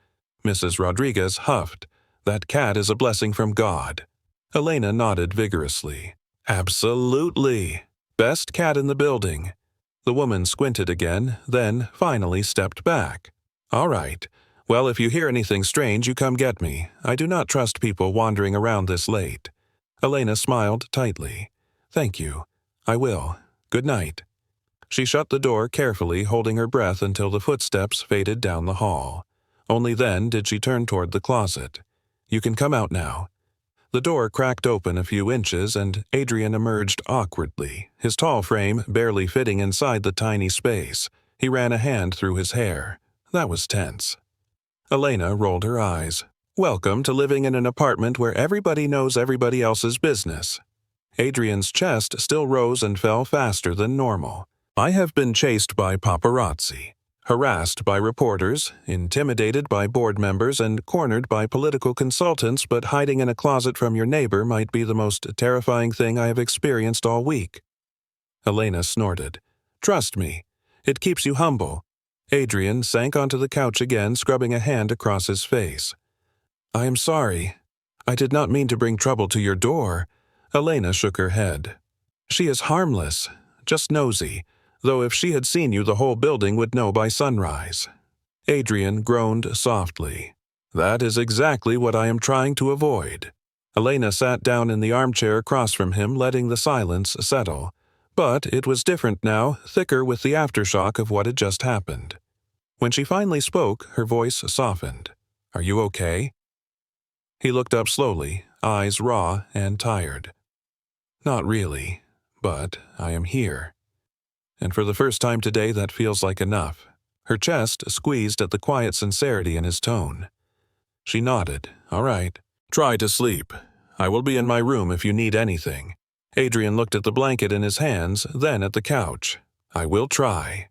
Mrs. Rodriguez huffed. "That cat is a blessing from God." Elena nodded vigorously. "Absolutely. Best cat in the building." The woman squinted again, then finally stepped back. "All right. Well, if you hear anything strange, you come get me. I do not trust people wandering around this late." Elena smiled tightly. "Thank you. I will. Good night." She shut the door carefully, holding her breath until the footsteps faded down the hall. Only then did she turn toward the closet. "You can come out now." The door cracked open a few inches, and Adrian emerged awkwardly, his tall frame barely fitting inside the tiny space. He ran a hand through his hair. That was tense. Elena rolled her eyes. "Welcome to living in an apartment where everybody knows everybody else's business." Adrian's chest still rose and fell faster than normal. "I have been chased by paparazzi, harassed by reporters, intimidated by board members, and cornered by political consultants, but hiding in a closet from your neighbor might be the most terrifying thing I have experienced all week." Elena snorted. "Trust me, it keeps you humble." Adrian sank onto the couch again, scrubbing a hand across his face. "I am sorry. I did not mean to bring trouble to your door." Elena shook her head. "She is harmless, just nosy. Though if she had seen you, the whole building would know by sunrise." Adrian groaned softly. "That is exactly what I am trying to avoid." Elena sat down in the armchair across from him, letting the silence settle. But it was different now, thicker with the aftershock of what had just happened. When she finally spoke, her voice softened. "Are you okay?" He looked up slowly, eyes raw and tired. "Not really, but I am here. And for the first time today, that feels like enough." Her chest squeezed at the quiet sincerity in his tone. She nodded. "All right. Try to sleep. I will be in my room if you need anything." Adrian looked at the blanket in his hands, then at the couch. "I will try."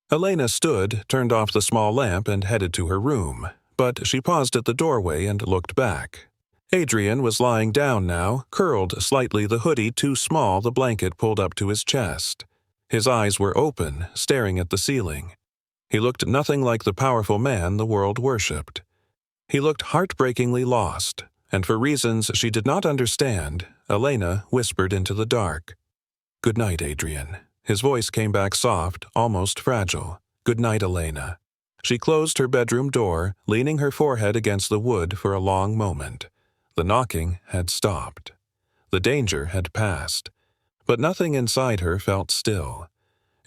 Elena stood, turned off the small lamp, and headed to her room. But she paused at the doorway and looked back. Adrian was lying down now, curled slightly, the hoodie too small, the blanket pulled up to his chest. His eyes were open, staring at the ceiling. He looked nothing like the powerful man the world worshipped. He looked heartbreakingly lost, and for reasons she did not understand, Elena whispered into the dark. "Good night, Adrian." His voice came back soft, almost fragile. "Good night, Elena." She closed her bedroom door, leaning her forehead against the wood for a long moment. The knocking had stopped. The danger had passed. But nothing inside her felt still.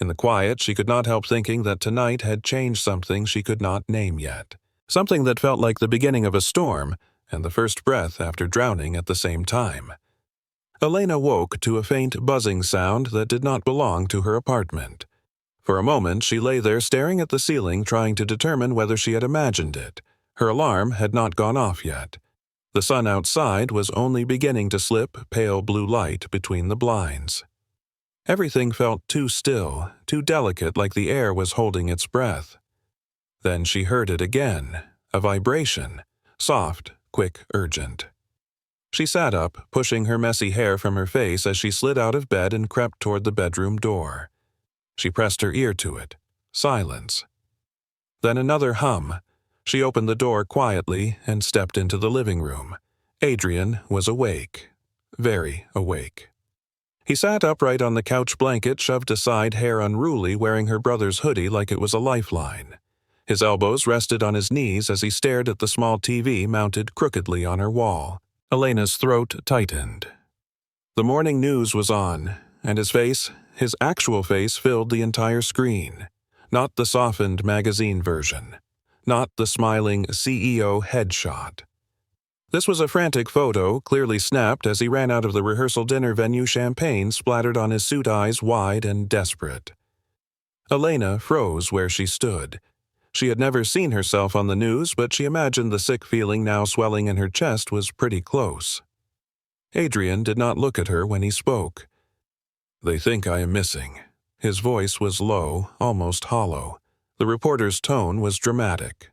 In the quiet, she could not help thinking that tonight had changed something she could not name yet. Something that felt like the beginning of a storm and the first breath after drowning at the same time. Elena woke to a faint buzzing sound that did not belong to her apartment. For a moment, she lay there staring at the ceiling, trying to determine whether she had imagined it. Her alarm had not gone off yet. The sun outside was only beginning to slip pale blue light between the blinds. Everything felt too still, too delicate, like the air was holding its breath. Then she heard it again, a vibration, soft, quick, urgent. She sat up, pushing her messy hair from her face as she slid out of bed and crept toward the bedroom door. She pressed her ear to it. Silence. Then another hum. She opened the door quietly and stepped into the living room. Adrian was awake. Very awake. He sat upright on the couch blanket, shoved aside, hair unruly, wearing her brother's hoodie like it was a lifeline. His elbows rested on his knees as he stared at the small TV mounted crookedly on her wall. Elena's throat tightened. The morning news was on, and his actual face, filled the entire screen. Not the softened magazine version. Not the smiling CEO headshot. This was a frantic photo, clearly snapped as he ran out of the rehearsal dinner venue, champagne splattered on his suit, eyes wide and desperate. Elena froze where she stood. She had never seen herself on the news, but she imagined the sick feeling now swelling in her chest was pretty close. Adrian did not look at her when he spoke. "They think I am missing." His voice was low, almost hollow. The reporter's tone was dramatic.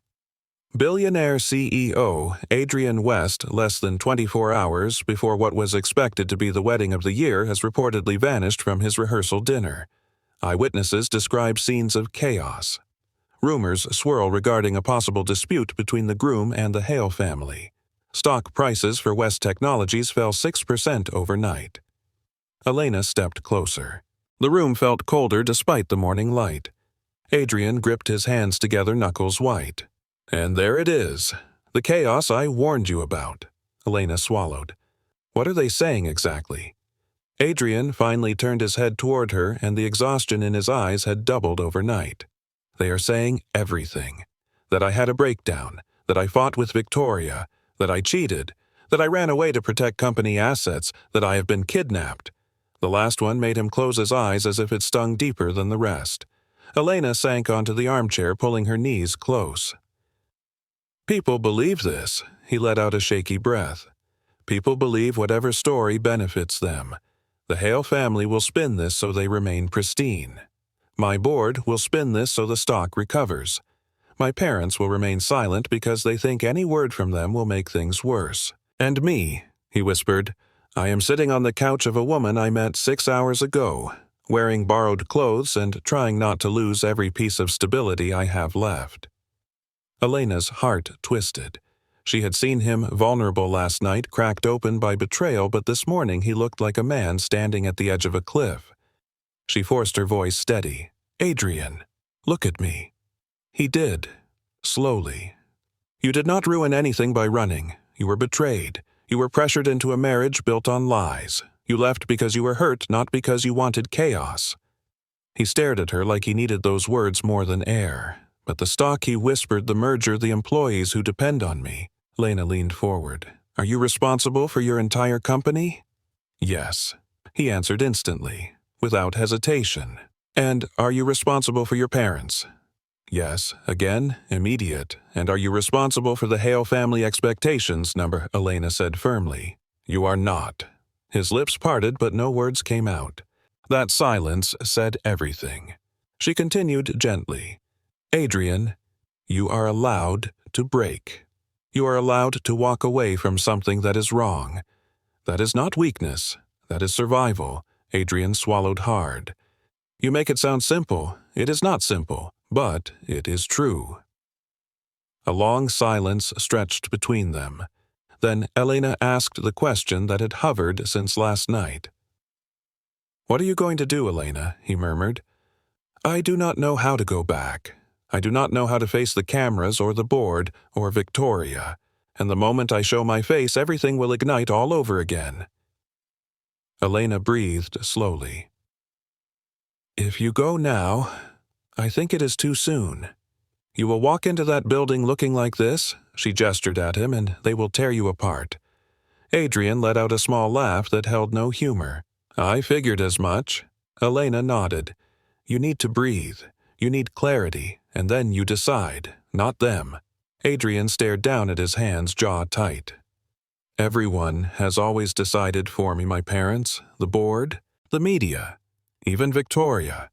Billionaire CEO Adrian West, less than 24 hours before what was expected to be the wedding of the year, has reportedly vanished from his rehearsal dinner. Eyewitnesses describe scenes of chaos. Rumors swirl regarding a possible dispute between the groom and the Hale family. Stock prices for West Technologies fell 6% overnight. Elena stepped closer. The room felt colder despite the morning light. Adrian gripped his hands together, knuckles white. "And there it is. The chaos I warned you about." Elena swallowed. "What are they saying exactly?" Adrian finally turned his head toward her, and the exhaustion in his eyes had doubled overnight. "They are saying everything. That I had a breakdown, that I fought with Victoria, that I cheated, that I ran away to protect company assets, that I have been kidnapped." The last one made him close his eyes as if it stung deeper than the rest. Elena sank onto the armchair, pulling her knees close. "People believe this." He let out a shaky breath. "People believe whatever story benefits them. The Hale family will spin this so they remain pristine. My board will spin this so the stock recovers. My parents will remain silent because they think any word from them will make things worse. And me," he whispered, "I am sitting on the couch of a woman I met 6 hours ago, wearing borrowed clothes and trying not to lose every piece of stability I have left." Elena's heart twisted. She had seen him vulnerable last night, cracked open by betrayal, but this morning he looked like a man standing at the edge of a cliff. She forced her voice steady. "Adrian, look at me." He did, slowly. "You did not ruin anything by running. You were betrayed. You were pressured into a marriage built on lies. You left because you were hurt, not because you wanted chaos." He stared at her like he needed those words more than air. "But the stock," he whispered, "the merger, the employees who depend on me." Lena leaned forward. "Are you responsible for your entire company?" "Yes," he answered instantly, without hesitation. "And are you responsible for your parents?" "Yes," again, immediate. "And are you responsible for the Hale family expectations?" Elena said firmly. "You are not." His lips parted, but no words came out. That silence said everything. She continued gently. "Adrian, you are allowed to break. You are allowed to walk away from something that is wrong. That is not weakness. That is survival." Adrian swallowed hard. "You make it sound simple. It is not simple, but it is true." A long silence stretched between them. Then Elena asked the question that had hovered since last night. "What are you going to do, Elena?" he murmured. "I do not know how to go back. I do not know how to face the cameras or the board or Victoria. And the moment I show my face, everything will ignite all over again." Elena breathed slowly. "If you go now, I think it is too soon. You will walk into that building looking like this," she gestured at him, "and they will tear you apart." Adrian let out a small laugh that held no humor. "I figured as much." Elena nodded. "You need to breathe. You need clarity, and then you decide, not them." Adrian stared down at his hands, jaw tight. "Everyone has always decided for me, my parents, the board, the media, even Victoria."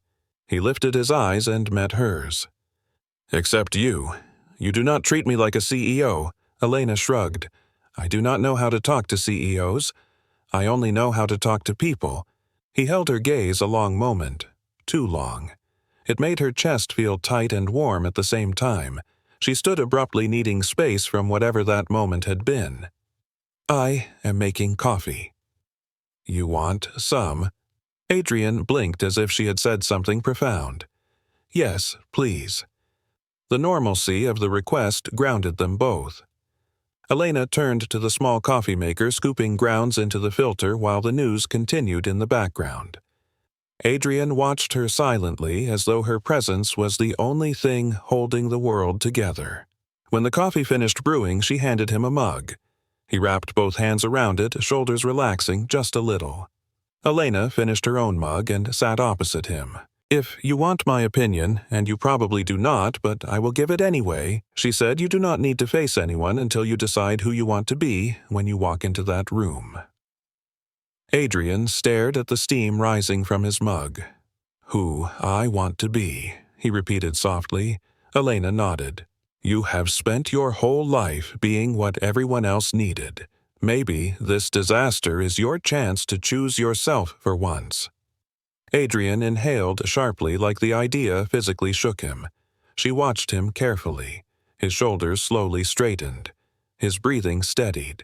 He lifted his eyes and met hers. "Except you. You do not treat me like a CEO." Elena shrugged. "I do not know how to talk to CEOs. I only know how to talk to people." He held her gaze a long moment. Too long. It made her chest feel tight and warm at the same time. She stood abruptly, needing space from whatever that moment had been. "I am making coffee." "You want some?" Adrian blinked as if she had said something profound. "Yes, please." The normalcy of the request grounded them both. Elena turned to the small coffee maker, scooping grounds into the filter while the news continued in the background. Adrian watched her silently, as though her presence was the only thing holding the world together. When the coffee finished brewing, she handed him a mug. He wrapped both hands around it, shoulders relaxing just a little. Elena finished her own mug and sat opposite him. "If you want my opinion, and you probably do not, but I will give it anyway," she said, "you do not need to face anyone until you decide who you want to be when you walk into that room." Adrian stared at the steam rising from his mug. "Who I want to be," he repeated softly. Elena nodded. "You have spent your whole life being what everyone else needed. Maybe this disaster is your chance to choose yourself for once." Adrian inhaled sharply, like the idea physically shook him. She watched him carefully. His shoulders slowly straightened. His breathing steadied.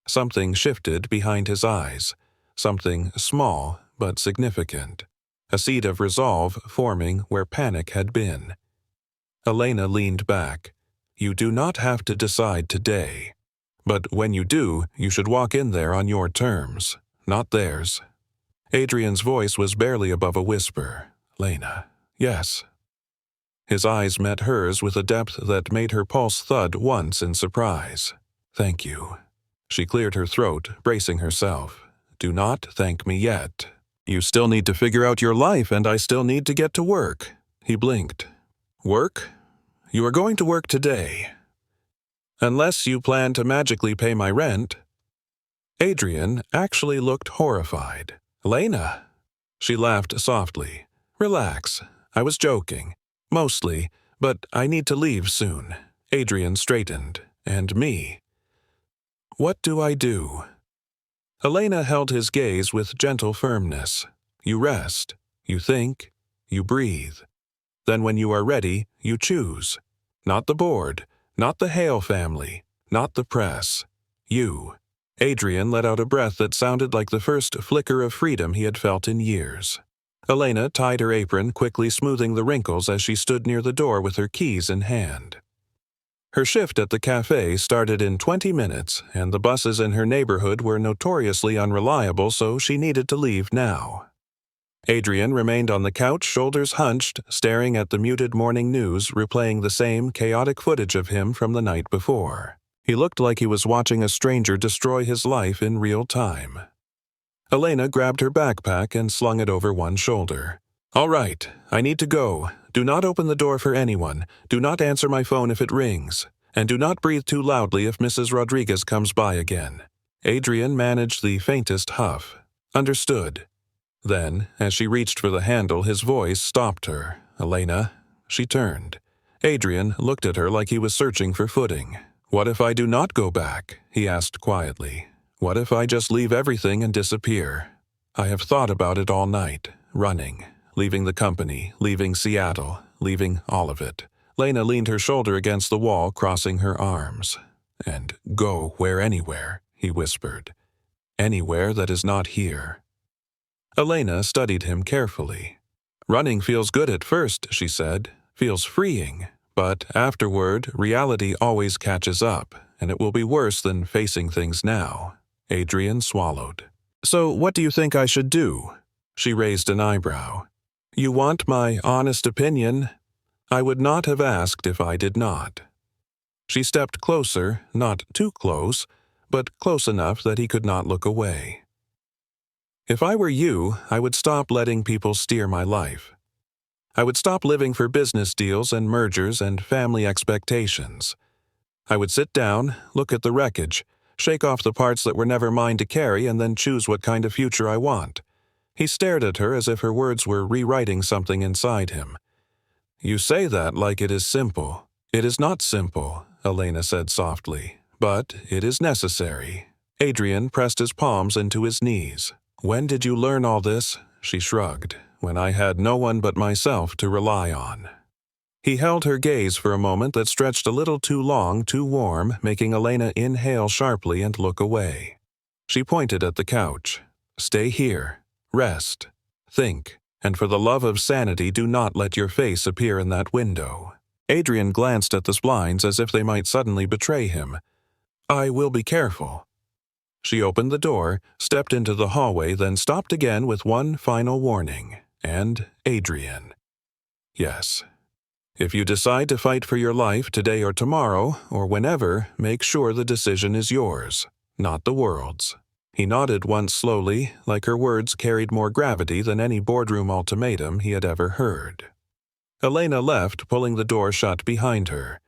Something shifted behind his eyes. Something small but significant. A seed of resolve forming where panic had been. Elena leaned back. "You do not have to decide today. But when you do, you should walk in there on your terms, not theirs." Adrian's voice was barely above a whisper. "Lena, yes." His eyes met hers with a depth that made her pulse thud once in surprise. "Thank you." She cleared her throat, bracing herself. "Do not thank me yet. You still need to figure out your life, and I still need to get to work." He blinked. "Work? You are going to work today. Unless you plan to magically pay my rent." Adrian actually looked horrified. "Lena." She laughed softly. "Relax. I was joking. Mostly, but I need to leave soon." Adrian straightened. "And me. What do I do?" Elena held his gaze with gentle firmness. "You rest. You think. You breathe. Then when you are ready, you choose. Not the board. Not the Hale family. Not the press. You." Adrian let out a breath that sounded like the first flicker of freedom he had felt in years. Elena tied her apron, quickly smoothing the wrinkles as she stood near the door with her keys in hand. Her shift at the cafe started in 20 minutes, and the buses in her neighborhood were notoriously unreliable, so she needed to leave now. Adrian remained on the couch, shoulders hunched, staring at the muted morning news, replaying the same chaotic footage of him from the night before. He looked like he was watching a stranger destroy his life in real time. Elena grabbed her backpack and slung it over one shoulder. "All right, I need to go. Do not open the door for anyone. Do not answer my phone if it rings. And do not breathe too loudly if Mrs. Rodriguez comes by again." Adrian managed the faintest huff. "Understood." Then, as she reached for the handle, his voice stopped her. "Elena." She turned. Adrian looked at her like he was searching for footing. "What if I do not go back?" he asked quietly. "What if I just leave everything and disappear? I have thought about it all night, running, leaving the company, leaving Seattle, leaving all of it." Lena leaned her shoulder against the wall, crossing her arms. "And go anywhere," he whispered. "Anywhere that is not here." Elena studied him carefully. "Running feels good at first," she said. "Feels freeing. But afterward, reality always catches up, and it will be worse than facing things now." Adrian swallowed. "So what do you think I should do?" She raised an eyebrow. "You want my honest opinion? I would not have asked if I did not." She stepped closer, not too close, but close enough that he could not look away. "If I were you, I would stop letting people steer my life. I would stop living for business deals and mergers and family expectations. I would sit down, look at the wreckage, shake off the parts that were never mine to carry, and then choose what kind of future I want." He stared at her as if her words were rewriting something inside him. "You say that like it is simple." "It is not simple," Elena said softly, "but it is necessary." Adrian pressed his palms into his knees. "When did you learn all this?" She shrugged. "When I had no one but myself to rely on." He held her gaze for a moment that stretched a little too long, too warm, making Elena inhale sharply and look away. She pointed at the couch. "Stay here. Rest. Think. And for the love of sanity, do not let your face appear in that window." Adrian glanced at the blinds as if they might suddenly betray him. "I will be careful." She opened the door, stepped into the hallway, then stopped again with one final warning. And Adrian. "Yes. If you decide to fight for your life today or tomorrow, or whenever, make sure the decision is yours, not the world's." He nodded once slowly, like her words carried more gravity than any boardroom ultimatum he had ever heard. Elena left, pulling the door shut behind her.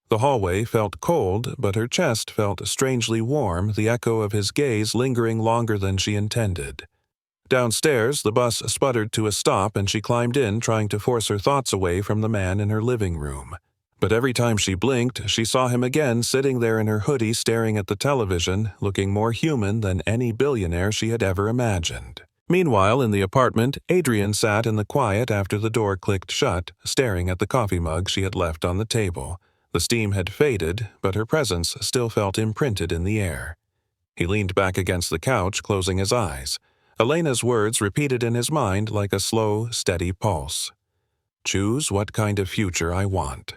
The hallway felt cold, but her chest felt strangely warm, the echo of his gaze lingering longer than she intended. Downstairs, the bus sputtered to a stop and she climbed in, trying to force her thoughts away from the man in her living room. But every time she blinked, she saw him again sitting there in her hoodie staring at the television, looking more human than any billionaire she had ever imagined. Meanwhile, in the apartment, Adrian sat in the quiet after the door clicked shut, staring at the coffee mug she had left on the table. The steam had faded, but her presence still felt imprinted in the air. He leaned back against the couch, closing his eyes. Elena's words repeated in his mind like a slow, steady pulse. "Choose what kind of future I want.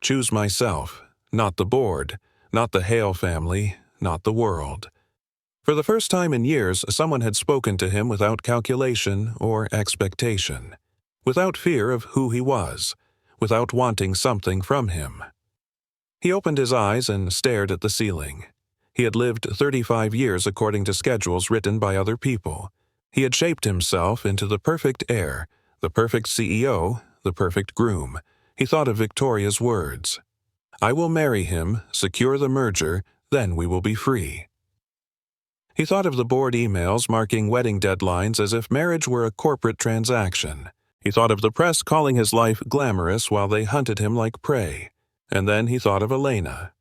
Choose myself, not the board, not the Hale family, not the world." For the first time in years, someone had spoken to him without calculation or expectation, without fear of who he was, without wanting something from him. He opened his eyes and stared at the ceiling. He had lived 35 years according to schedules written by other people. He had shaped himself into the perfect heir, the perfect CEO, the perfect groom. He thought of Victoria's words. "I will marry him, secure the merger, then we will be free." He thought of the board emails marking wedding deadlines as if marriage were a corporate transaction. He thought of the press calling his life glamorous while they hunted him like prey. And then he thought of Elena.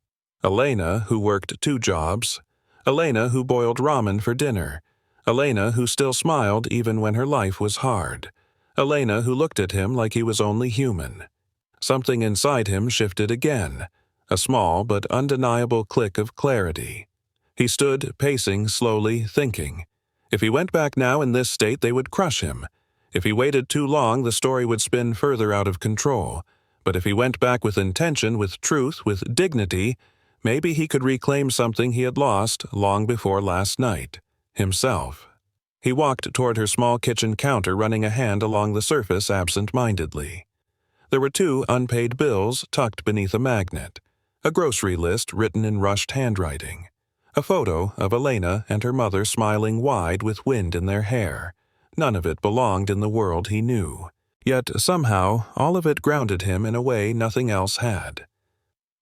Elena, who worked 2 jobs. Elena, who boiled ramen for dinner. Elena, who still smiled even when her life was hard. Elena, who looked at him like he was only human. Something inside him shifted again, a small but undeniable click of clarity. He stood, pacing slowly, thinking. If he went back now in this state, they would crush him. If he waited too long, the story would spin further out of control. But if he went back with intention, with truth, with dignity, maybe he could reclaim something he had lost long before last night. Himself. He walked toward her small kitchen counter, running a hand along the surface absent-mindedly. There were 2 unpaid bills tucked beneath a magnet, a grocery list written in rushed handwriting, a photo of Elena and her mother smiling wide with wind in their hair. None of it belonged in the world he knew. Yet somehow all of it grounded him in a way nothing else had.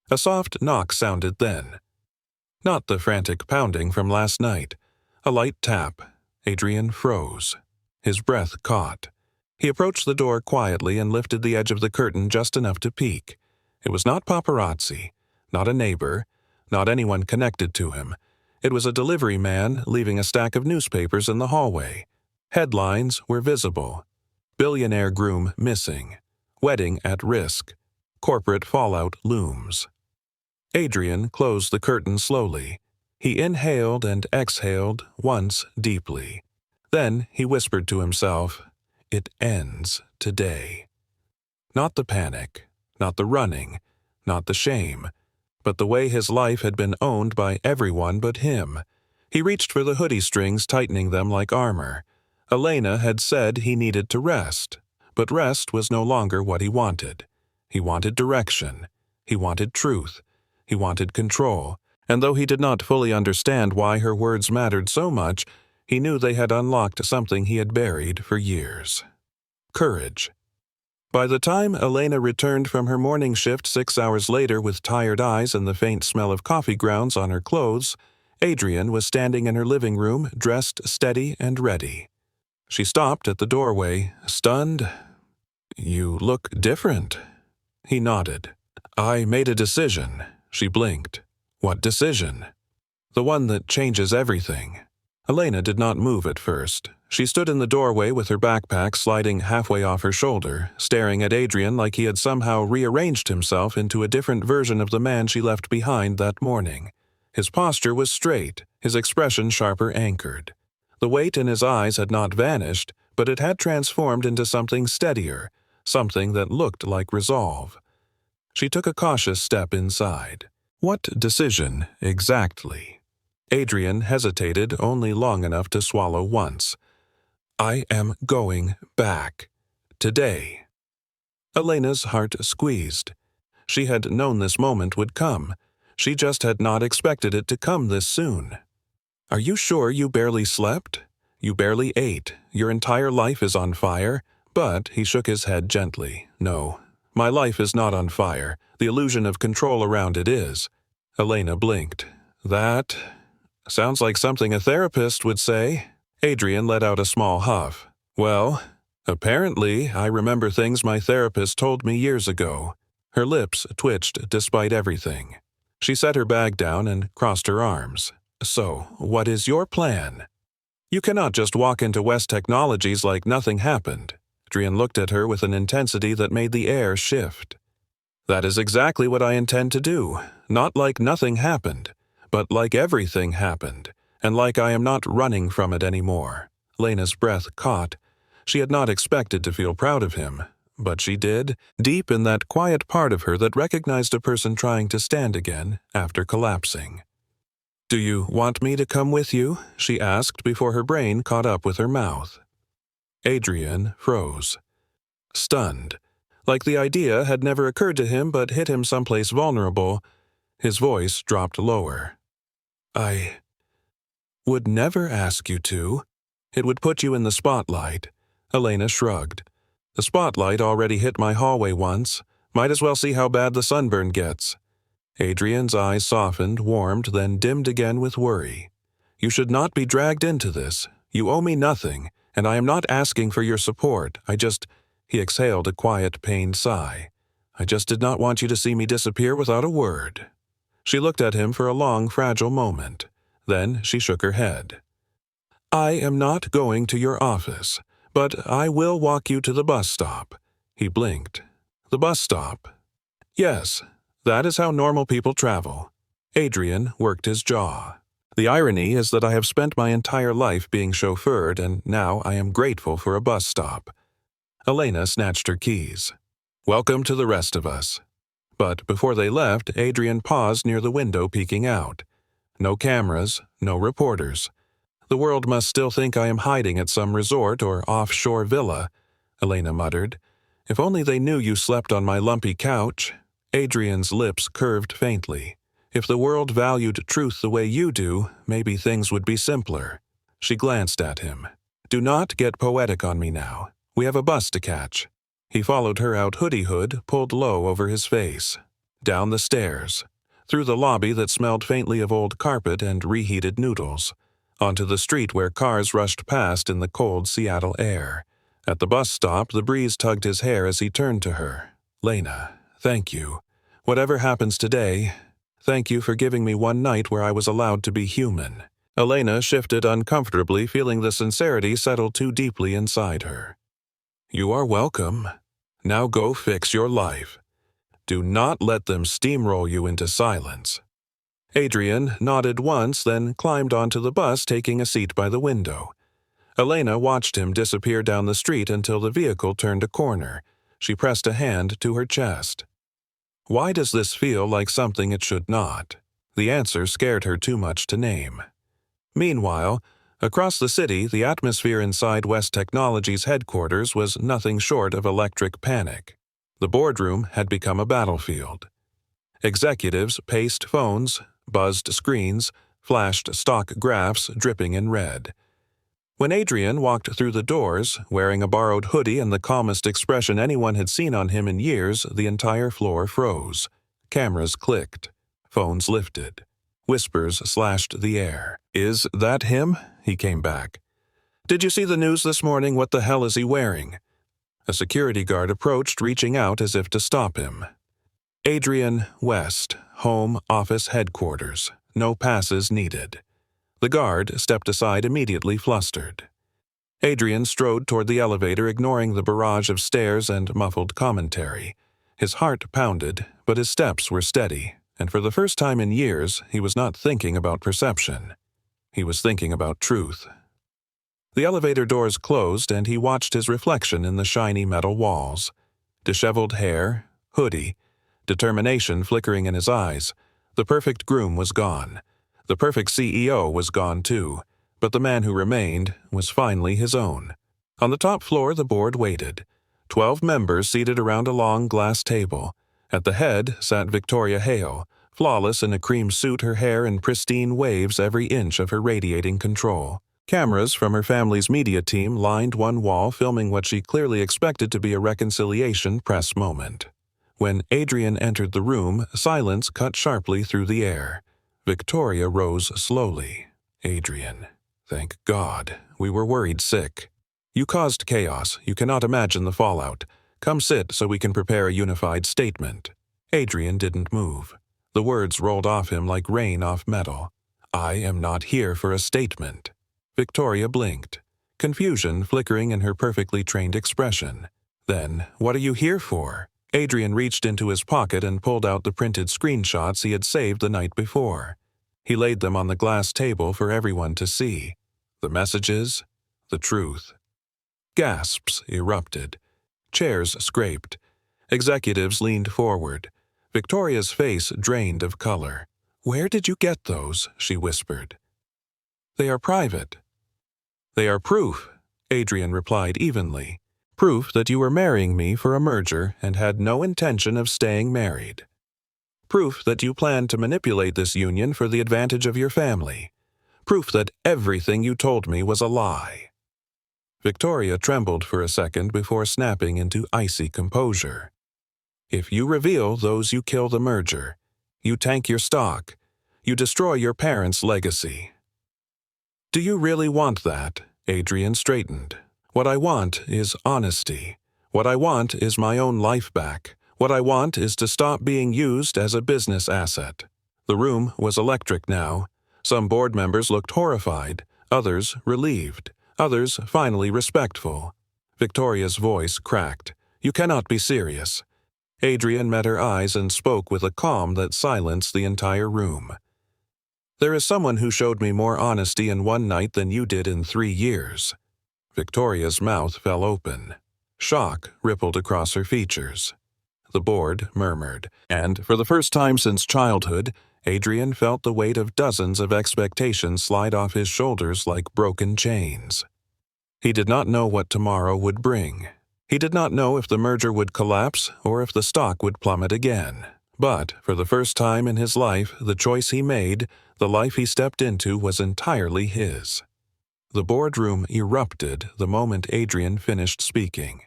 A soft knock sounded then. Not the frantic pounding from last night. A light tap. Adrian froze. His breath caught. He approached the door quietly and lifted the edge of the curtain just enough to peek. It was not paparazzi, not a neighbor, not anyone connected to him. It was a delivery man leaving a stack of newspapers in the hallway. Headlines were visible. Billionaire groom missing. Wedding at risk. Corporate fallout looms. Adrian closed the curtain slowly. He inhaled and exhaled once deeply. Then he whispered to himself, "It ends today." Not the panic, not the running, not the shame, but the way his life had been owned by everyone but him. He reached for the hoodie strings, tightening them like armor. Elena had said he needed to rest, but rest was no longer what he wanted. He wanted direction. He wanted truth. He wanted control. And though he did not fully understand why her words mattered so much, he knew they had unlocked something he had buried for years. Courage. By the time Elena returned from her morning shift 6 hours later with tired eyes and the faint smell of coffee grounds on her clothes, Adrian was standing in her living room, dressed steady and ready. She stopped at the doorway, stunned. "You look different." He nodded. "I made a decision." She blinked. "What decision?" "The one that changes everything." Elena did not move at first. She stood in the doorway with her backpack sliding halfway off her shoulder, staring at Adrian like he had somehow rearranged himself into a different version of the man she left behind that morning. His posture was straight, his expression sharper anchored. The weight in his eyes had not vanished, but it had transformed into something steadier, something that looked like resolve. She took a cautious step inside. What decision, exactly? Adrian hesitated only long enough to swallow once. I am going back. Today. Elena's heart squeezed. She had known this moment would come. She just had not expected it to come this soon. Are you sure you barely slept? You barely ate. Your entire life is on fire? But he shook his head gently. No, my life is not on fire. The illusion of control around it is. Elena blinked. That sounds like something a therapist would say. Adrian let out a small huff. Well, apparently I remember things my therapist told me years ago. Her lips twitched despite everything. She set her bag down and crossed her arms. So, what is your plan? You cannot just walk into West Technologies like nothing happened. Adrian looked at her with an intensity that made the air shift. That is exactly what I intend to do. Not like nothing happened, but like everything happened. And like I am not running from it anymore. Lena's breath caught. She had not expected to feel proud of him, but she did, deep in that quiet part of her that recognized a person trying to stand again after collapsing. Do you want me to come with you? She asked before her brain caught up with her mouth. Adrian froze. Stunned. Like the idea had never occurred to him but hit him someplace vulnerable, his voice dropped lower. I would never ask you to. It would put you in the spotlight. Elena shrugged. The spotlight already hit my hallway once. Might as well see how bad the sunburn gets. Adrian's eyes softened, warmed, then dimmed again with worry. You should not be dragged into this. You owe me nothing, and I am not asking for your support. He exhaled a quiet, pained sigh. I just did not want you to see me disappear without a word. She looked at him for a long, fragile moment. Then she shook her head. I am not going to your office, but I will walk you to the bus stop. He blinked. The bus stop? Yes, that is how normal people travel. Adrian worked his jaw. The irony is that I have spent my entire life being chauffeured, and now I am grateful for a bus stop. Elena snatched her keys. Welcome to the rest of us. But before they left, Adrian paused near the window peeking out. No cameras, no reporters. The world must still think I am hiding at some resort or offshore villa, Elena muttered. If only they knew you slept on my lumpy couch. Adrian's lips curved faintly. If the world valued truth the way you do, maybe things would be simpler. She glanced at him. Do not get poetic on me now. We have a bus to catch. He followed her out hoodie hood, pulled low over his face. Down the stairs. Through the lobby that smelled faintly of old carpet and reheated noodles. Onto the street where cars rushed past in the cold Seattle air. At the bus stop, the breeze tugged his hair as he turned to her. Lena, thank you. Whatever happens today, thank you for giving me one night where I was allowed to be human. Elena shifted uncomfortably, feeling the sincerity settle too deeply inside her. You are welcome. Now go fix your life. Do not let them steamroll you into silence. Adrian nodded once, then climbed onto the bus, taking a seat by the window. Elena watched him disappear down the street until the vehicle turned a corner. She pressed a hand to her chest. Why does this feel like something it should not? The answer scared her too much to name. Meanwhile, across the city, the atmosphere inside West Technologies' headquarters was nothing short of electric panic. The boardroom had become a battlefield. Executives paced phones, buzzed screens, flashed stock graphs dripping in red. When Adrian walked through the doors, wearing a borrowed hoodie and the calmest expression anyone had seen on him in years, the entire floor froze. Cameras clicked. Phones lifted. Whispers slashed the air. Is that him? He came back. Did you see the news this morning? What the hell is he wearing? A security guard approached, reaching out as if to stop him. Adrian West, Home Office Headquarters. No passes needed. The guard stepped aside immediately, flustered. Adrian strode toward the elevator, ignoring the barrage of stares and muffled commentary. His heart pounded, but his steps were steady, and for the first time in years, he was not thinking about perception. He was thinking about truth. The elevator doors closed, and he watched his reflection in the shiny metal walls. Disheveled hair, hoodie, determination flickering in his eyes. The perfect groom was gone. The perfect CEO was gone too, but the man who remained was finally his own. On the top floor, the board waited. 12 members seated around a long glass table. At the head sat Victoria Hale, flawless in a cream suit, her hair in pristine waves, every inch of her radiating control. Cameras from her family's media team lined one wall, filming what she clearly expected to be a reconciliation press moment. When Adrian entered the room, silence cut sharply through the air. Victoria rose slowly. "Adrian, thank God. We were worried sick. You caused chaos. You cannot imagine the fallout. Come sit so we can prepare a unified statement." Adrian didn't move. The words rolled off him like rain off metal. "I am not here for a statement." Victoria blinked, confusion flickering in her perfectly trained expression. "Then, what are you here for?" Adrian reached into his pocket and pulled out the printed screenshots he had saved the night before. He laid them on the glass table for everyone to see. The messages, the truth. Gasps erupted. Chairs scraped. Executives leaned forward. Victoria's face drained of color. "Where did you get those?" she whispered. "They are private." "They are proof," Adrian replied evenly. "Proof that you were marrying me for a merger and had no intention of staying married. Proof that you planned to manipulate this union for the advantage of your family. Proof that everything you told me was a lie." Victoria trembled for a second before snapping into icy composure. "If you reveal those, you kill the merger. You tank your stock. You destroy your parents' legacy." "Do you really want that?" Adrian straightened. "What I want is honesty. What I want is my own life back. What I want is to stop being used as a business asset." The room was electric now. Some board members looked horrified, others relieved, others finally respectful. Victoria's voice cracked. "You cannot be serious." Adrian met her eyes and spoke with a calm that silenced the entire room. "There is someone who showed me more honesty in one night than you did in 3 years." Victoria's mouth fell open. Shock rippled across her features. The board murmured, and for the first time since childhood, Adrian felt the weight of dozens of expectations slide off his shoulders like broken chains. He did not know what tomorrow would bring. He did not know if the merger would collapse or if the stock would plummet again. But, for the first time in his life, the choice he made, the life he stepped into, was entirely his. The boardroom erupted the moment Adrian finished speaking.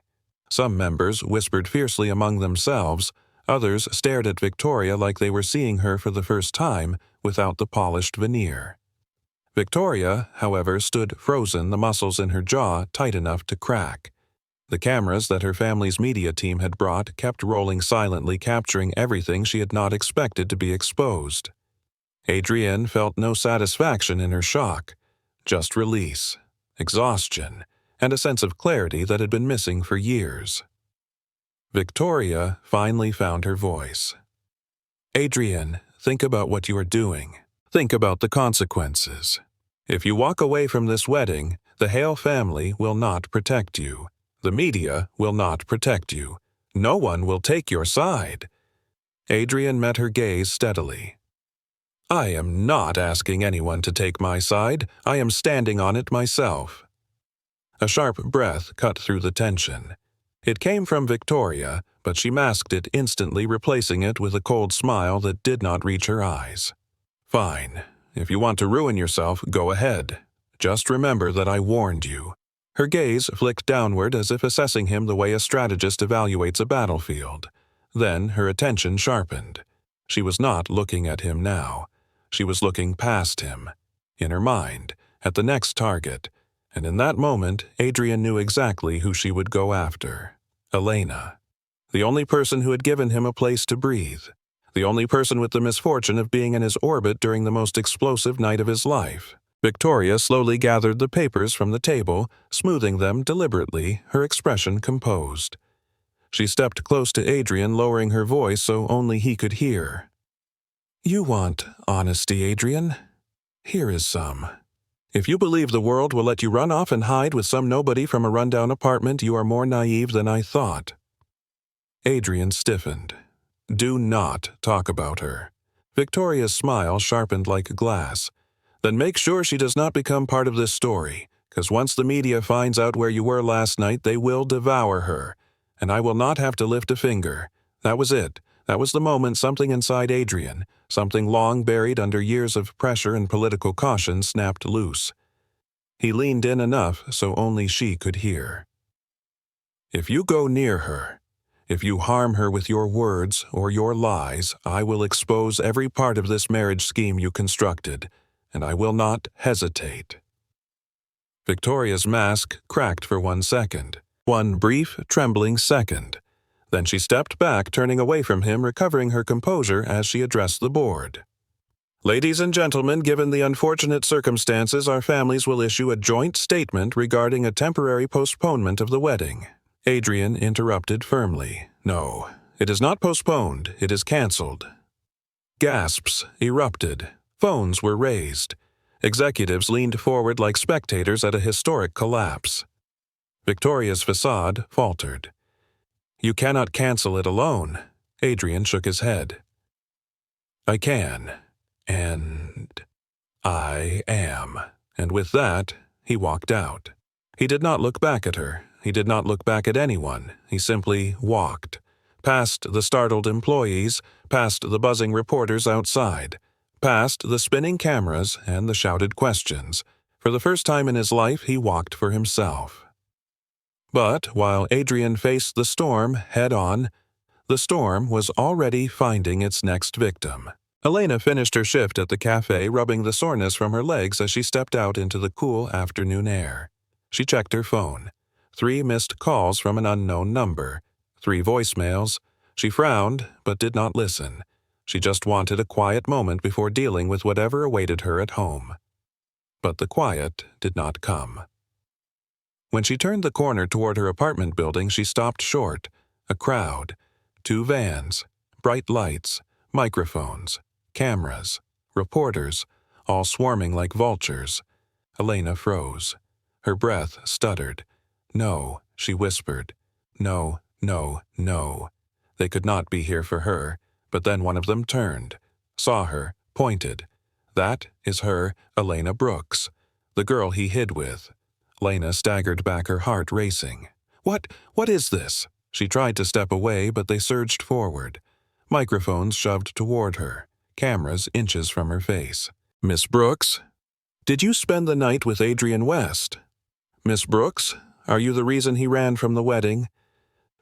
Some members whispered fiercely among themselves, others stared at Victoria like they were seeing her for the first time without the polished veneer. Victoria, however, stood frozen, the muscles in her jaw tight enough to crack. The cameras that her family's media team had brought kept rolling silently, capturing everything she had not expected to be exposed. Adrienne felt no satisfaction in her shock, just release, exhaustion, and a sense of clarity that had been missing for years. Victoria finally found her voice. "Adrienne, think about what you are doing. Think about the consequences. If you walk away from this wedding, the Hale family will not protect you. The media will not protect you. No one will take your side." Adrian met her gaze steadily. "I am not asking anyone to take my side. I am standing on it myself." A sharp breath cut through the tension. It came from Victoria, but she masked it instantly, replacing it with a cold smile that did not reach her eyes. "Fine. If you want to ruin yourself, go ahead. Just remember that I warned you." Her gaze flicked downward as if assessing him the way a strategist evaluates a battlefield. Then her attention sharpened. She was not looking at him now. She was looking past him, in her mind, at the next target, and in that moment, Adrian knew exactly who she would go after. Elena. The only person who had given him a place to breathe. The only person with the misfortune of being in his orbit during the most explosive night of his life. Victoria slowly gathered the papers from the table, smoothing them deliberately, her expression composed. She stepped close to Adrian, lowering her voice so only he could hear. "You want honesty, Adrian? Here is some. If you believe the world will let you run off and hide with some nobody from a rundown apartment, you are more naive than I thought." Adrian stiffened. "Do not talk about her." Victoria's smile sharpened like glass. "Then make sure she does not become part of this story, because once the media finds out where you were last night, they will devour her. And I will not have to lift a finger." That was it. That was the moment something inside Adrian, something long buried under years of pressure and political caution, snapped loose. He leaned in enough so only she could hear. "If you go near her, if you harm her with your words or your lies, I will expose every part of this marriage scheme you constructed, and I will not hesitate." Victoria's mask cracked for 1 second. One brief, trembling second. Then she stepped back, turning away from him, recovering her composure as she addressed the board. "Ladies and gentlemen, given the unfortunate circumstances, our families will issue a joint statement regarding a temporary postponement of the wedding." Adrian interrupted firmly. "No, it is not postponed, it is cancelled." Gasps erupted. Phones were raised. Executives leaned forward like spectators at a historic collapse. Victoria's facade faltered. "You cannot cancel it alone." Adrian shook his head. "I can. And I am." And with that, he walked out. He did not look back at her. He did not look back at anyone. He simply walked. Past the startled employees, past the buzzing reporters outside, past the spinning cameras and the shouted questions. For the first time in his life, he walked for himself. But while Adrian faced the storm head-on, the storm was already finding its next victim. Elena finished her shift at the cafe, rubbing the soreness from her legs as she stepped out into the cool afternoon air. She checked her phone. 3 missed calls from an unknown number. 3 voicemails. She frowned, but did not listen. She just wanted a quiet moment before dealing with whatever awaited her at home. But the quiet did not come. When she turned the corner toward her apartment building, she stopped short. A crowd. 2 vans. Bright lights. Microphones. Cameras. Reporters. All swarming like vultures. Elena froze. Her breath stuttered. "No," she whispered. "No, no, no." They could not be here for her, but then one of them turned, saw her, pointed. "That is her, Elena Brooks, the girl he hid with." Lena staggered back, her heart racing. What is this?" She tried to step away, but they surged forward. Microphones shoved toward her, cameras inches from her face. "Miss Brooks? Did you spend the night with Adrian West? Miss Brooks, are you the reason he ran from the wedding?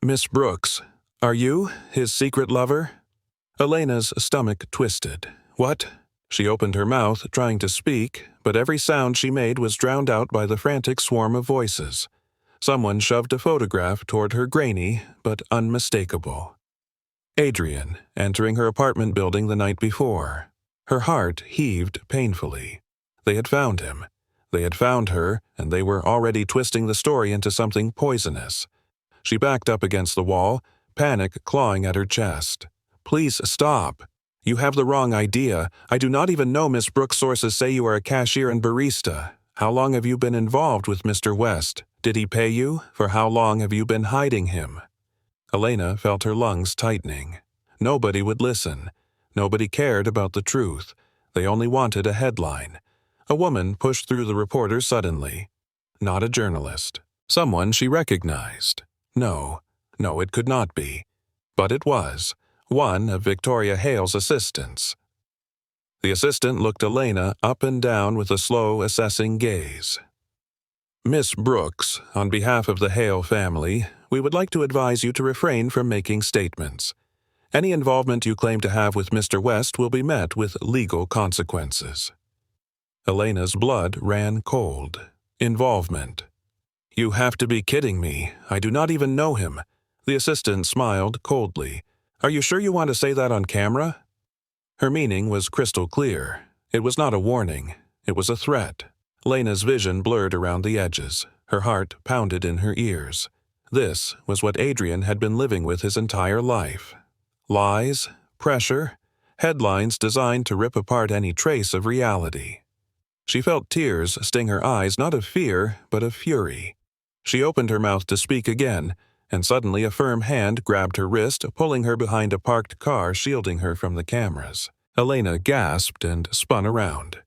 Miss Brooks, are you his secret lover?" Elena's stomach twisted. "What?" She opened her mouth, trying to speak, but every sound she made was drowned out by the frantic swarm of voices. Someone shoved a photograph toward her, grainy but unmistakable. Adrian, entering her apartment building the night before. Her heart heaved painfully. They had found him. They had found her, and they were already twisting the story into something poisonous. She backed up against the wall, panic clawing at her chest. "Please stop. You have the wrong idea. I do not even know Miss Brooks. Sources say you are a cashier and barista. How long have you been involved with Mr. West? Did he pay you? For how long have you been hiding him?" Elena felt her lungs tightening. Nobody would listen. Nobody cared about the truth. They only wanted a headline. A woman pushed through the reporters suddenly. Not a journalist. Someone she recognized. No, it could not be. But it was. One of Victoria Hale's assistants. The assistant looked Elena up and down with a slow, assessing gaze. "Miss Brooks, on behalf of the Hale family, we would like to advise you to refrain from making statements. Any involvement you claim to have with Mr. West will be met with legal consequences." Elena's blood ran cold. Involvement. "You have to be kidding me. I do not even know him." The assistant smiled coldly. "Are you sure you want to say that on camera?" Her meaning was crystal clear. It was not a warning. It was a threat. Lena's vision blurred around the edges. Her heart pounded in her ears. This was what Adrian had been living with his entire life. Lies, pressure, headlines designed to rip apart any trace of reality. She felt tears sting her eyes, not of fear, but of fury. She opened her mouth to speak again, and suddenly a firm hand grabbed her wrist, pulling her behind a parked car, shielding her from the cameras. Elena gasped and spun around.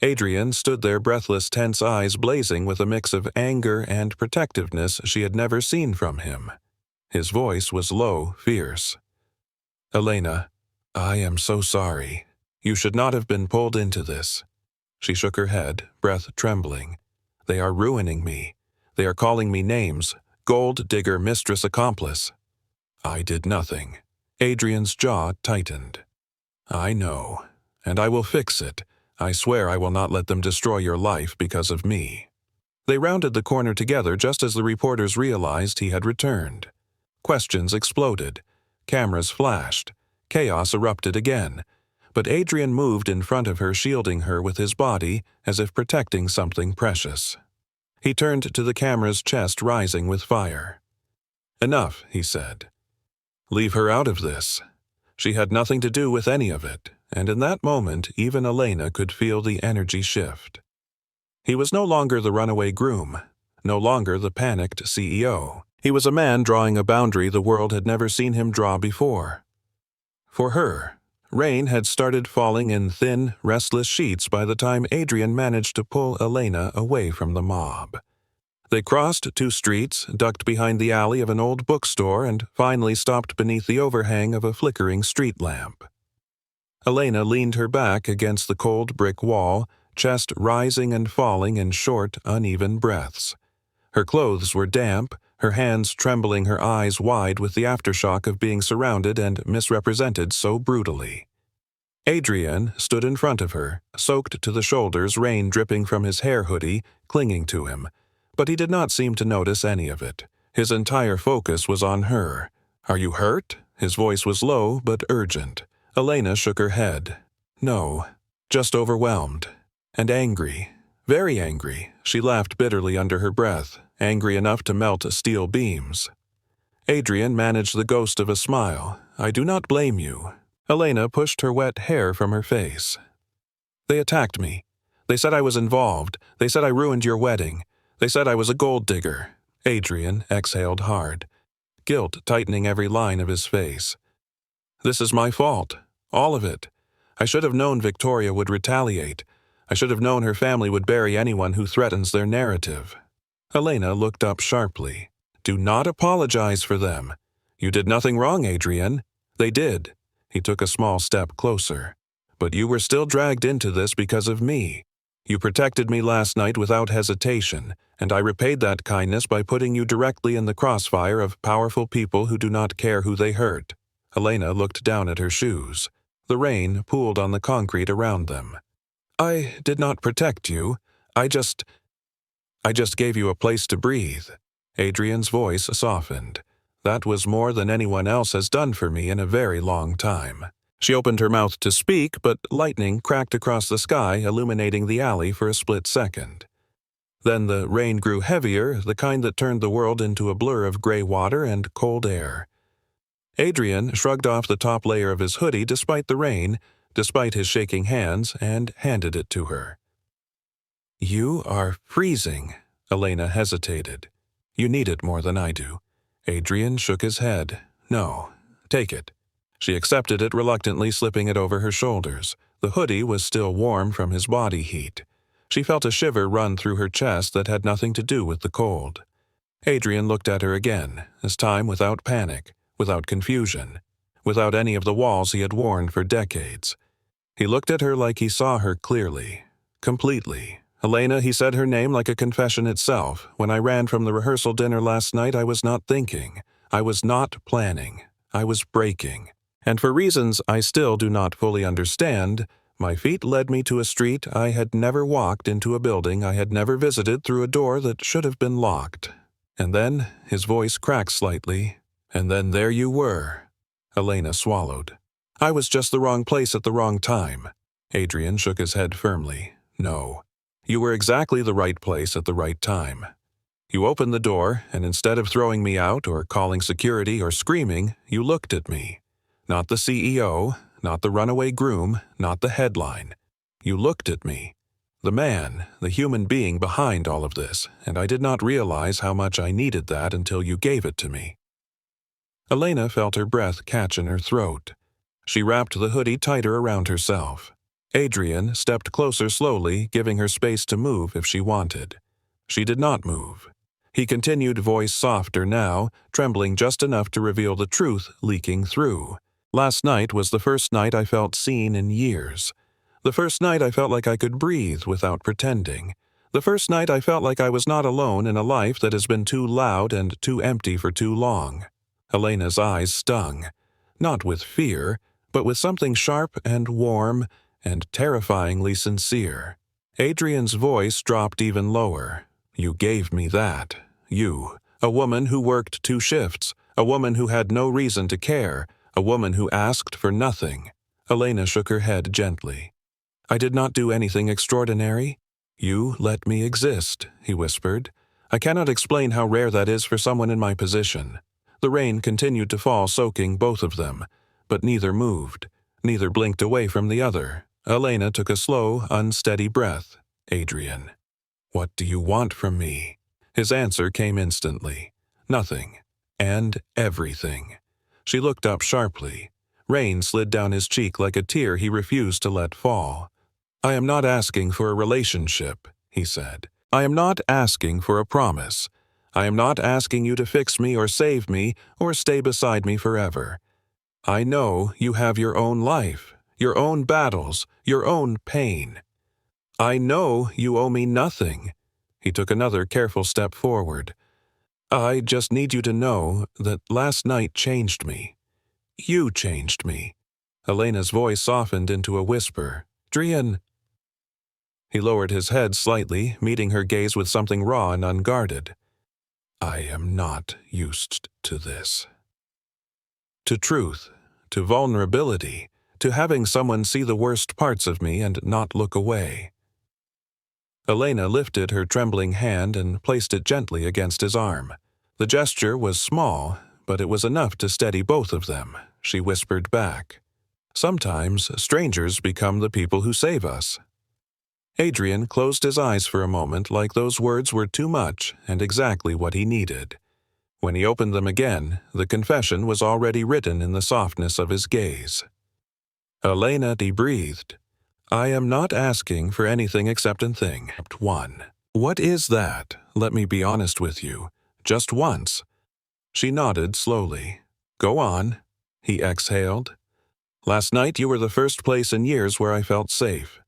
Adrian stood there, breathless, tense eyes blazing with a mix of anger and protectiveness she had never seen from him. His voice was low, fierce. "Elena, I am so sorry. You should not have been pulled into this." She shook her head, breath trembling. "They are ruining me. They are calling me names. Gold digger, mistress, accomplice." "I did nothing." Adrian's jaw tightened. "I know, and I will fix it. I swear I will not let them destroy your life because of me." They rounded the corner together just as the reporters realized he had returned. Questions exploded. Cameras flashed. Chaos erupted again. But Adrian moved in front of her, shielding her with his body as if protecting something precious. He turned to the camera's chest, rising with fire. "Enough," he said. "Leave her out of this." She had nothing to do with any of it, and in that moment even Elena could feel the energy shift. He was no longer the runaway groom, no longer the panicked CEO. He was a man drawing a boundary the world had never seen him draw before. For her, rain had started falling in thin, restless sheets by the time Adrian managed to pull Elena away from the mob. They crossed 2 streets, ducked behind the alley of an old bookstore, and finally stopped beneath the overhang of a flickering street lamp. Elena leaned her back against the cold brick wall, chest rising and falling in short, uneven breaths. Her clothes were damp, her hands trembling, her eyes wide with the aftershock of being surrounded and misrepresented so brutally. Adrian stood in front of her, soaked to the shoulders, rain dripping from his hair hoodie, clinging to him. But he did not seem to notice any of it. His entire focus was on her. "Are you hurt?" His voice was low but urgent. Elena shook her head. "No, just overwhelmed. And angry. Very angry." She laughed bitterly under her breath, angry enough to melt steel beams. Adrian managed the ghost of a smile. "I do not blame you." Elena pushed her wet hair from her face. "They attacked me. They said I was involved. They said I ruined your wedding. They said I was a gold digger." Adrian exhaled hard, guilt tightening every line of his face. "This is my fault. All of it. I should have known Victoria would retaliate. I should have known her family would bury anyone who threatens their narrative." Elena looked up sharply. "Do not apologize for them. You did nothing wrong, Adrian." "They did." He took a small step closer. "But you were still dragged into this because of me. You protected me last night without hesitation, and I repaid that kindness by putting you directly in the crossfire of powerful people who do not care who they hurt." Elena looked down at her shoes. The rain pooled on the concrete around them. "I did not protect you. I just gave you a place to breathe." Adrian's voice softened. "That was more than anyone else has done for me in a very long time." She opened her mouth to speak, but lightning cracked across the sky, illuminating the alley for a split second. Then the rain grew heavier, the kind that turned the world into a blur of gray water and cold air. Adrian shrugged off the top layer of his hoodie despite the rain, despite his shaking hands, and handed it to her. "You are freezing." Elena hesitated. "You need it more than I do." Adrian shook his head. "No, take it." She accepted it reluctantly, slipping it over her shoulders. The hoodie was still warm from his body heat. She felt a shiver run through her chest that had nothing to do with the cold. Adrian looked at her again, this time without panic, without confusion, without any of the walls he had worn for decades. He looked at her like he saw her clearly, completely. "Elena," he said her name like a confession itself. "When I ran from the rehearsal dinner last night, I was not thinking. I was not planning. I was breaking. And for reasons I still do not fully understand, my feet led me to a street I had never walked, into a building I had never visited, through a door that should have been locked." And then, his voice cracked slightly, "And then there you were." Elena swallowed. "I was just the wrong place at the wrong time." Adrian shook his head firmly. No. You were exactly the right place at the right time. You opened the door, and instead of throwing me out or calling security or screaming, you looked at me. Not the CEO, not the runaway groom, not the headline. You looked at me. The man, the human being behind all of this, and I did not realize how much I needed that until you gave it to me. Elena felt her breath catch in her throat. She wrapped the hoodie tighter around herself. Adrian stepped closer slowly, giving her space to move if she wanted. She did not move. He continued, voice softer now, trembling just enough to reveal the truth leaking through. Last night was the first night I felt seen in years. The first night I felt like I could breathe without pretending. The first night I felt like I was not alone in a life that has been too loud and too empty for too long. Elena's eyes stung. Not with fear, but with something sharp and warm and terrifyingly sincere. Adrian's voice dropped even lower. You gave me that. You, a woman who worked 2 shifts, a woman who had no reason to care, a woman who asked for nothing. Elena shook her head gently. I did not do anything extraordinary. You let me exist, he whispered. I cannot explain how rare that is for someone in my position. The rain continued to fall, soaking both of them, but neither moved. Neither blinked away from the other. Elena took a slow, unsteady breath. Adrian. What do you want from me? His answer came instantly. Nothing. And everything. She looked up sharply. Rain slid down his cheek like a tear he refused to let fall. I am not asking for a relationship, he said. I am not asking for a promise. I am not asking you to fix me or save me or stay beside me forever. I know you have your own life, your own battles, your own pain. I know you owe me nothing. He took another careful step forward. I just need you to know that last night changed me. You changed me. Elena's voice softened into a whisper. Adrian. He lowered his head slightly, meeting her gaze with something raw and unguarded. I am not used to this. To truth, to vulnerability, to having someone see the worst parts of me and not look away. Elena lifted her trembling hand and placed it gently against his arm. The gesture was small, but it was enough to steady both of them. She whispered back. Sometimes strangers become the people who save us. Adrian closed his eyes for a moment like those words were too much and exactly what he needed. When he opened them again, the confession was already written in the softness of his gaze. Elena breathed. I am not asking for anything except one thing. One. What is that? Let me be honest with you. Just once. She nodded slowly. Go on. He exhaled. Last night you were the first place in years where I felt safe.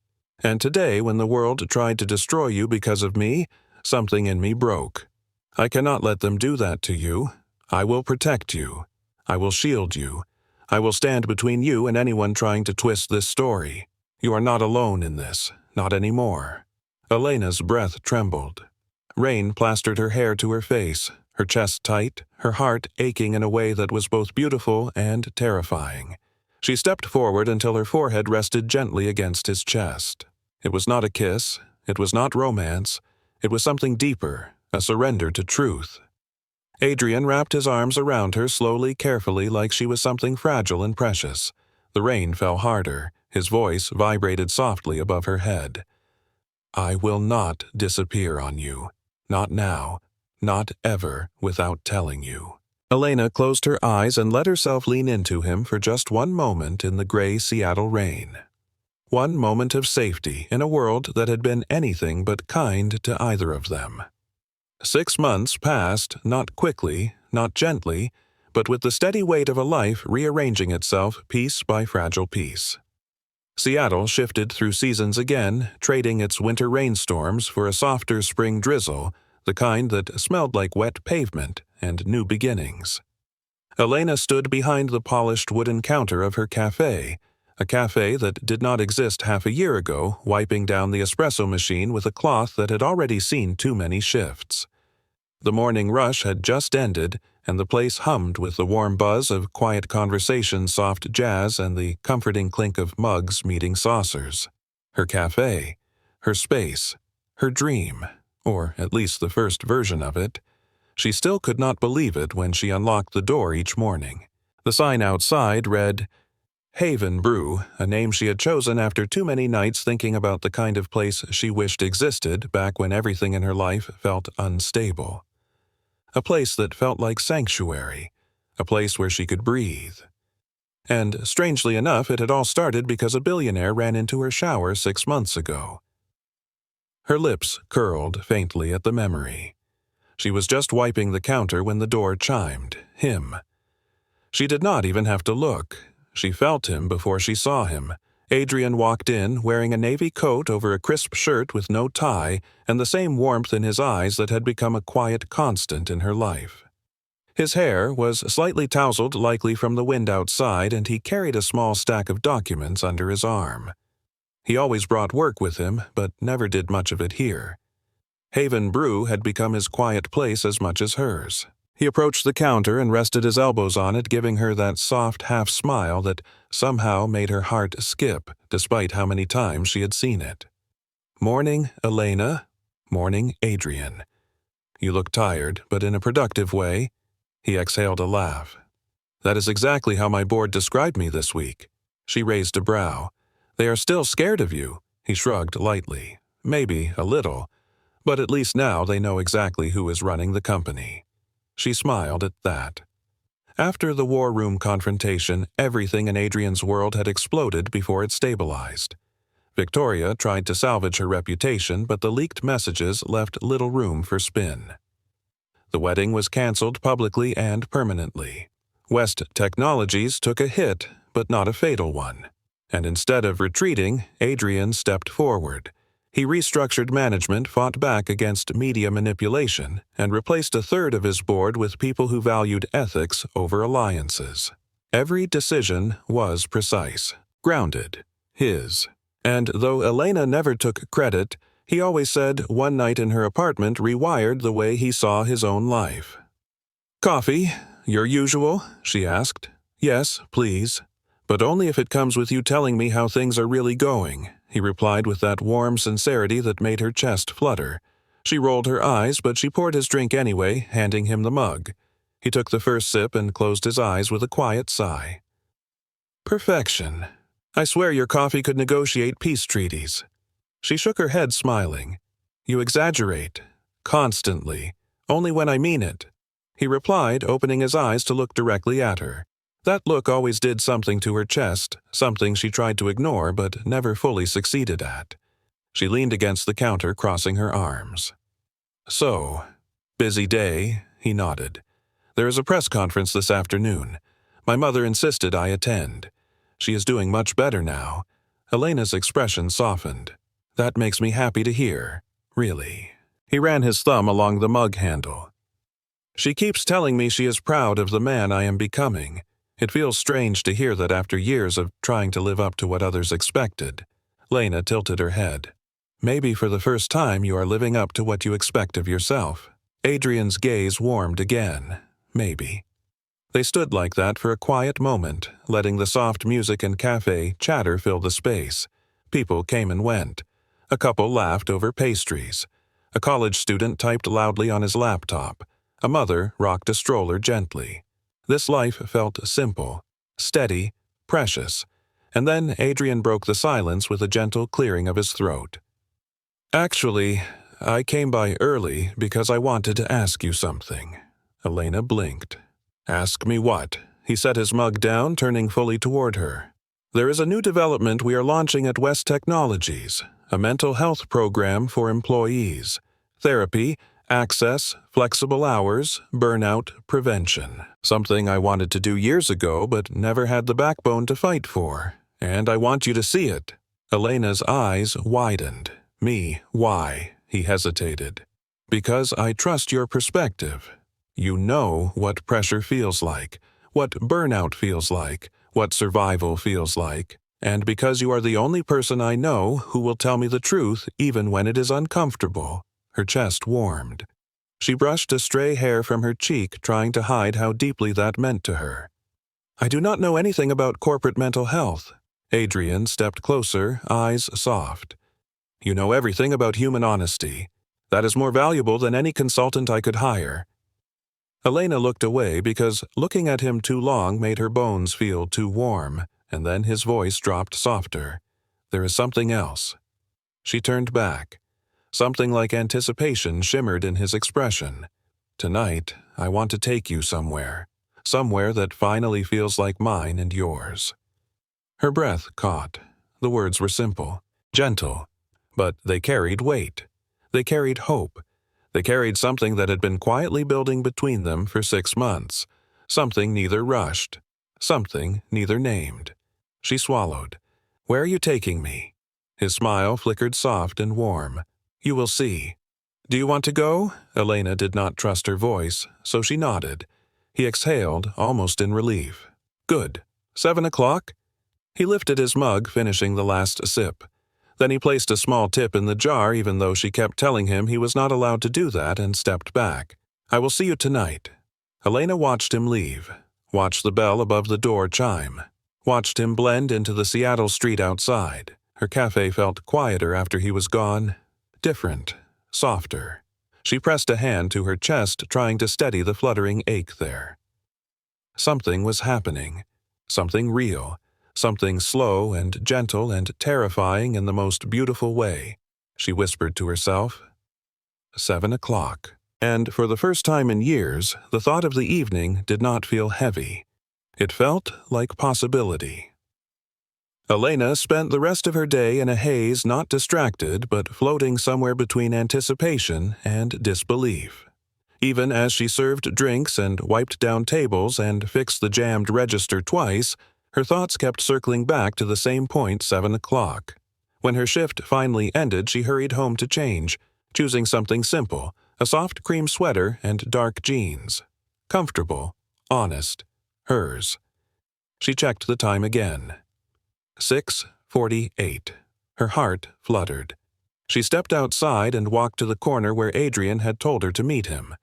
And today, when the world tried to destroy you because of me, something in me broke. I cannot let them do that to you. I will protect you. I will shield you. I will stand between you and anyone trying to twist this story. You are not alone in this, not anymore. Elena's breath trembled. Rain plastered her hair to her face, her chest tight, her heart aching in a way that was both beautiful and terrifying. She stepped forward until her forehead rested gently against his chest. It was not a kiss, it was not romance, it was something deeper, a surrender to truth. Adrian wrapped his arms around her slowly, carefully, like she was something fragile and precious. The rain fell harder. His voice vibrated softly above her head. I will not disappear on you. Not now. Not ever without telling you. Elena closed her eyes and let herself lean into him for just one moment in the gray Seattle rain. One moment of safety in a world that had been anything but kind to either of them. 6 months passed, not quickly, not gently, but with the steady weight of a life rearranging itself piece by fragile piece. Seattle shifted through seasons again, trading its winter rainstorms for a softer spring drizzle, the kind that smelled like wet pavement and new beginnings. Elena stood behind the polished wooden counter of her cafe, a cafe that did not exist half a year ago, wiping down the espresso machine with a cloth that had already seen too many shifts. The morning rush had just ended, and the place hummed with the warm buzz of quiet conversation, soft jazz, and the comforting clink of mugs meeting saucers. Her cafe. her space, her dream, or at least the first version of it. She still could not believe it when she unlocked the door each morning. The sign outside read, Haven Brew, a name she had chosen after too many nights thinking about the kind of place she wished existed back when everything in her life felt unstable. A place that felt like sanctuary, a place where she could breathe. And, strangely enough, it had all started because a billionaire ran into her shower 6 months ago. Her lips curled faintly at the memory. She was just wiping the counter when the door chimed, him. She did not even have to look. She felt him before she saw him. Adrian walked in, wearing a navy coat over a crisp shirt with no tie and the same warmth in his eyes that had become a quiet constant in her life. His hair was slightly tousled, likely from the wind outside, and he carried a small stack of documents under his arm. He always brought work with him, but never did much of it here. Haven Brew had become his quiet place as much as hers. He approached the counter and rested his elbows on it, giving her that soft half-smile that somehow made her heart skip, despite how many times she had seen it. "Morning, Elena. Morning, Adrian. You look tired, but in a productive way." He exhaled a laugh. "That is exactly how my board described me this week." She raised a brow. "They are still scared of you." He shrugged lightly. "Maybe a little, but at least now they know exactly who is running the company." She smiled at that. After the war room confrontation, everything in Adrian's world had exploded before it stabilized. Victoria tried to salvage her reputation, but the leaked messages left little room for spin. The wedding was canceled publicly and permanently. West Technologies took a hit, but not a fatal one. And instead of retreating, Adrian stepped forward. He restructured management, fought back against media manipulation, and replaced a third of his board with people who valued ethics over alliances. Every decision was precise, grounded, his. And though Elena never took credit, he always said one night in her apartment rewired the way he saw his own life. "Coffee, your usual?" she asked. "Yes, please. But only if it comes with you telling me how things are really going," he replied with that warm sincerity that made her chest flutter. She rolled her eyes, but she poured his drink anyway, handing him the mug. He took the first sip and closed his eyes with a quiet sigh. "Perfection. I swear your coffee could negotiate peace treaties." She shook her head, smiling. "You exaggerate. Constantly. Only when I mean it." He replied, opening his eyes to look directly at her. That look always did something to her chest, something she tried to ignore but never fully succeeded at. She leaned against the counter, crossing her arms. "So, busy day?" He nodded. "There is a press conference this afternoon. My mother insisted I attend. She is doing much better now." Elena's expression softened. "That makes me happy to hear. Really." He ran his thumb along the mug handle. "She keeps telling me she is proud of the man I am becoming. It feels strange to hear that after years of trying to live up to what others expected." Lena tilted her head. "Maybe for the first time you are living up to what you expect of yourself." Adrian's gaze warmed again. Maybe. They stood like that for a quiet moment, letting the soft music and cafe chatter fill the space. People came and went. A couple laughed over pastries. A college student typed loudly on his laptop. A mother rocked a stroller gently. This life felt simple, steady, precious, and then Adrian broke the silence with a gentle clearing of his throat. "Actually, I came by early because I wanted to ask you something." Elena blinked. "Ask me what?" He set his mug down, turning fully toward her. "There is a new development we are launching at West Technologies, a mental health program for employees. Therapy, access, flexible hours, burnout prevention. Something I wanted to do years ago but never had the backbone to fight for. And I want you to see it." Elena's eyes widened. "Me, why?" He hesitated. "Because I trust your perspective. You know what pressure feels like, what burnout feels like, what survival feels like. And because you are the only person I know who will tell me the truth even when it is uncomfortable." Her chest warmed. She brushed a stray hair from her cheek, trying to hide how deeply that meant to her. "I do not know anything about corporate mental health." Adrian stepped closer, eyes soft. You know everything about human honesty. That is more valuable than any consultant I could hire." Elena looked away because looking at him too long made her bones feel too warm, and then his voice dropped softer. "There is something else." She turned back. Something like anticipation shimmered in his expression. "Tonight, I want to take you somewhere. Somewhere that finally feels like mine and yours." Her breath caught. The words were simple, gentle, but they carried weight. They carried hope. They carried something that had been quietly building between them for 6 months. Something neither rushed. Something neither named. She swallowed. "Where are you taking me?" His smile flickered soft and warm. "You will see." "Do you want to go?" Elena did not trust her voice, so she nodded. He exhaled, almost in relief. "Good. 7 o'clock?" He lifted his mug, finishing the last sip. Then he placed a small tip in the jar even though she kept telling him he was not allowed to do that and stepped back. "I will see you tonight." Elena watched him leave, watched the bell above the door chime, watched him blend into the Seattle street outside. Her cafe felt quieter after he was gone, different, softer. She pressed a hand to her chest, trying to steady the fluttering ache there. Something was happening, something real. Something slow and gentle and terrifying in the most beautiful way. She whispered to herself, 7 o'clock. And for the first time in years, the thought of the evening did not feel heavy. It felt like possibility. Elena spent the rest of her day in a haze, not distracted, but floating somewhere between anticipation and disbelief. Even as she served drinks and wiped down tables and fixed the jammed register twice, her thoughts kept circling back to the same point, 7 o'clock. When her shift finally ended, she hurried home to change, choosing something simple, a soft cream sweater and dark jeans. Comfortable, honest, hers. She checked the time again. 6:48. Her heart fluttered. She stepped outside and walked to the corner where Adrian had told her to meet him.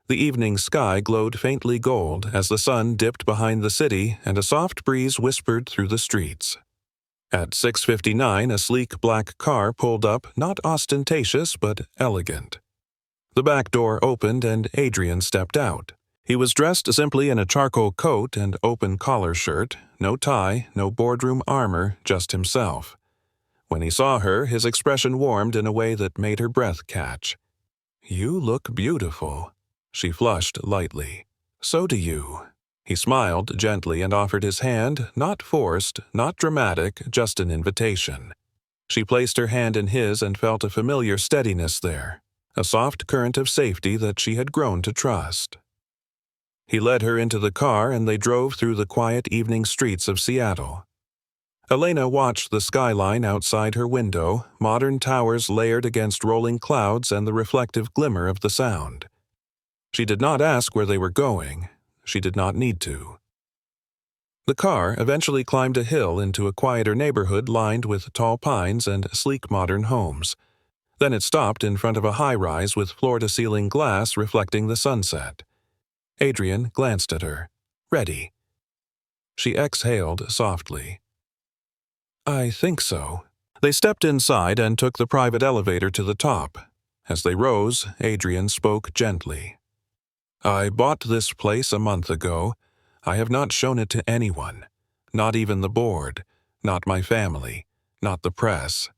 The evening sky glowed faintly gold as the sun dipped behind the city and a soft breeze whispered through the streets. At 6:59, a sleek black car pulled up, not ostentatious but elegant. The back door opened and Adrian stepped out. He was dressed simply in a charcoal coat and open collar shirt, no tie, no boardroom armor, just himself. When he saw her, his expression warmed in a way that made her breath catch. "You look beautiful." She flushed lightly. "So do you." He smiled gently and offered his hand, not forced, not dramatic, just an invitation. She placed her hand in his and felt a familiar steadiness there, a soft current of safety that she had grown to trust. He led her into the car and they drove through the quiet evening streets of Seattle. Elena watched the skyline outside her window, modern towers layered against rolling clouds and the reflective glimmer of the Sound. She did not ask where they were going. She did not need to. The car eventually climbed a hill into a quieter neighborhood lined with tall pines and sleek modern homes. Then it stopped in front of a high-rise with floor-to-ceiling glass reflecting the sunset. Adrian glanced at her. "Ready?" She exhaled softly. "I think so." They stepped inside and took the private elevator to the top. As they rose, Adrian spoke gently. "I bought this place a month ago. I have not shown it to anyone. Not even the board. Not my family. Not the press."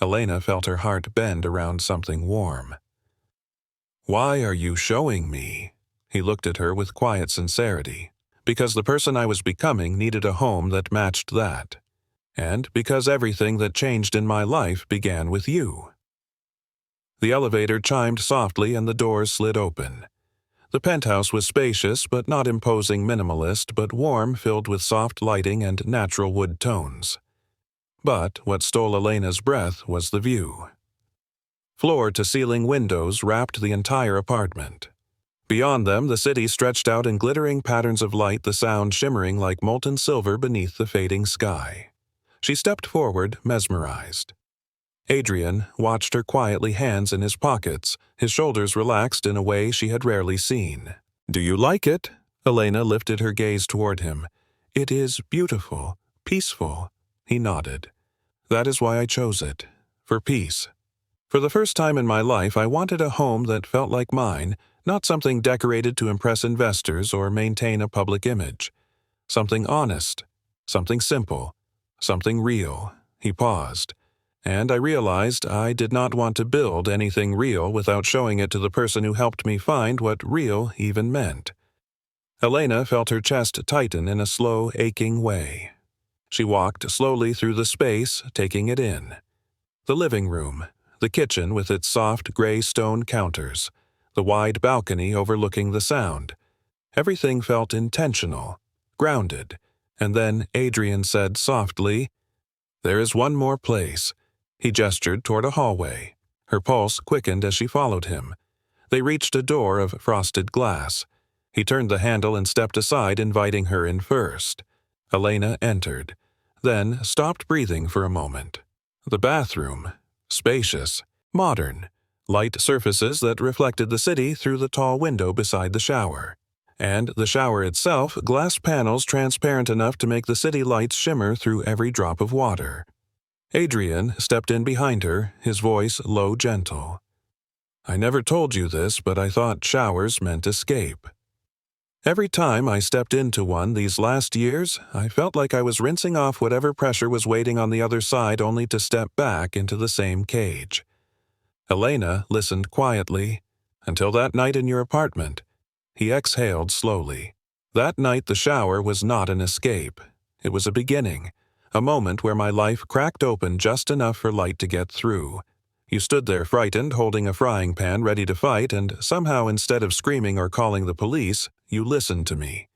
Elena felt her heart bend around something warm. "Why are you showing me?" He looked at her with quiet sincerity. "Because the person I was becoming needed a home that matched that. And because everything that changed in my life began with you." The elevator chimed softly and the doors slid open. The penthouse was spacious but not imposing minimalist, but warm, filled with soft lighting and natural wood tones. But what stole Elena's breath was the view. Floor-to-ceiling windows wrapped the entire apartment. Beyond them, the city stretched out in glittering patterns of light, the Sound shimmering like molten silver beneath the fading sky. She stepped forward, mesmerized. Adrian watched her quietly, hands in his pockets, his shoulders relaxed in a way she had rarely seen. "Do you like it?" Elena lifted her gaze toward him. "It is beautiful, peaceful." He nodded. "That is why I chose it. For peace. For the first time in my life, I wanted a home that felt like mine, not something decorated to impress investors or maintain a public image. Something honest, something simple, something real. He paused, and I realized I did not want to build anything real without showing it to the person who helped me find what real even meant. Elena felt her chest tighten in a slow, aching way. She walked slowly through the space, taking it in. The living room, the kitchen with its soft gray stone counters, the wide balcony overlooking the sound. Everything felt intentional, grounded, and then Adrian said softly, "There is one more place." He gestured toward a hallway. Her pulse quickened as she followed him. They reached a door of frosted glass. He turned the handle and stepped aside, inviting her in first. Elena entered, then stopped breathing for a moment. The bathroom, spacious, modern, light surfaces that reflected the city through the tall window beside the shower. And the shower itself, glass panels transparent enough to make the city lights shimmer through every drop of water. Adrian stepped in behind her, his voice low, gentle. "I never told you this, but I thought showers meant escape. Every time I stepped into one these last years, I felt like I was rinsing off whatever pressure was waiting on the other side only to step back into the same cage." Elena listened quietly, "Until that night in your apartment." He exhaled slowly. "That night the shower was not an escape. It was a beginning, a moment where my life cracked open just enough for light to get through. You stood there frightened, holding a frying pan ready to fight, and somehow instead of screaming or calling the police, you listened to me.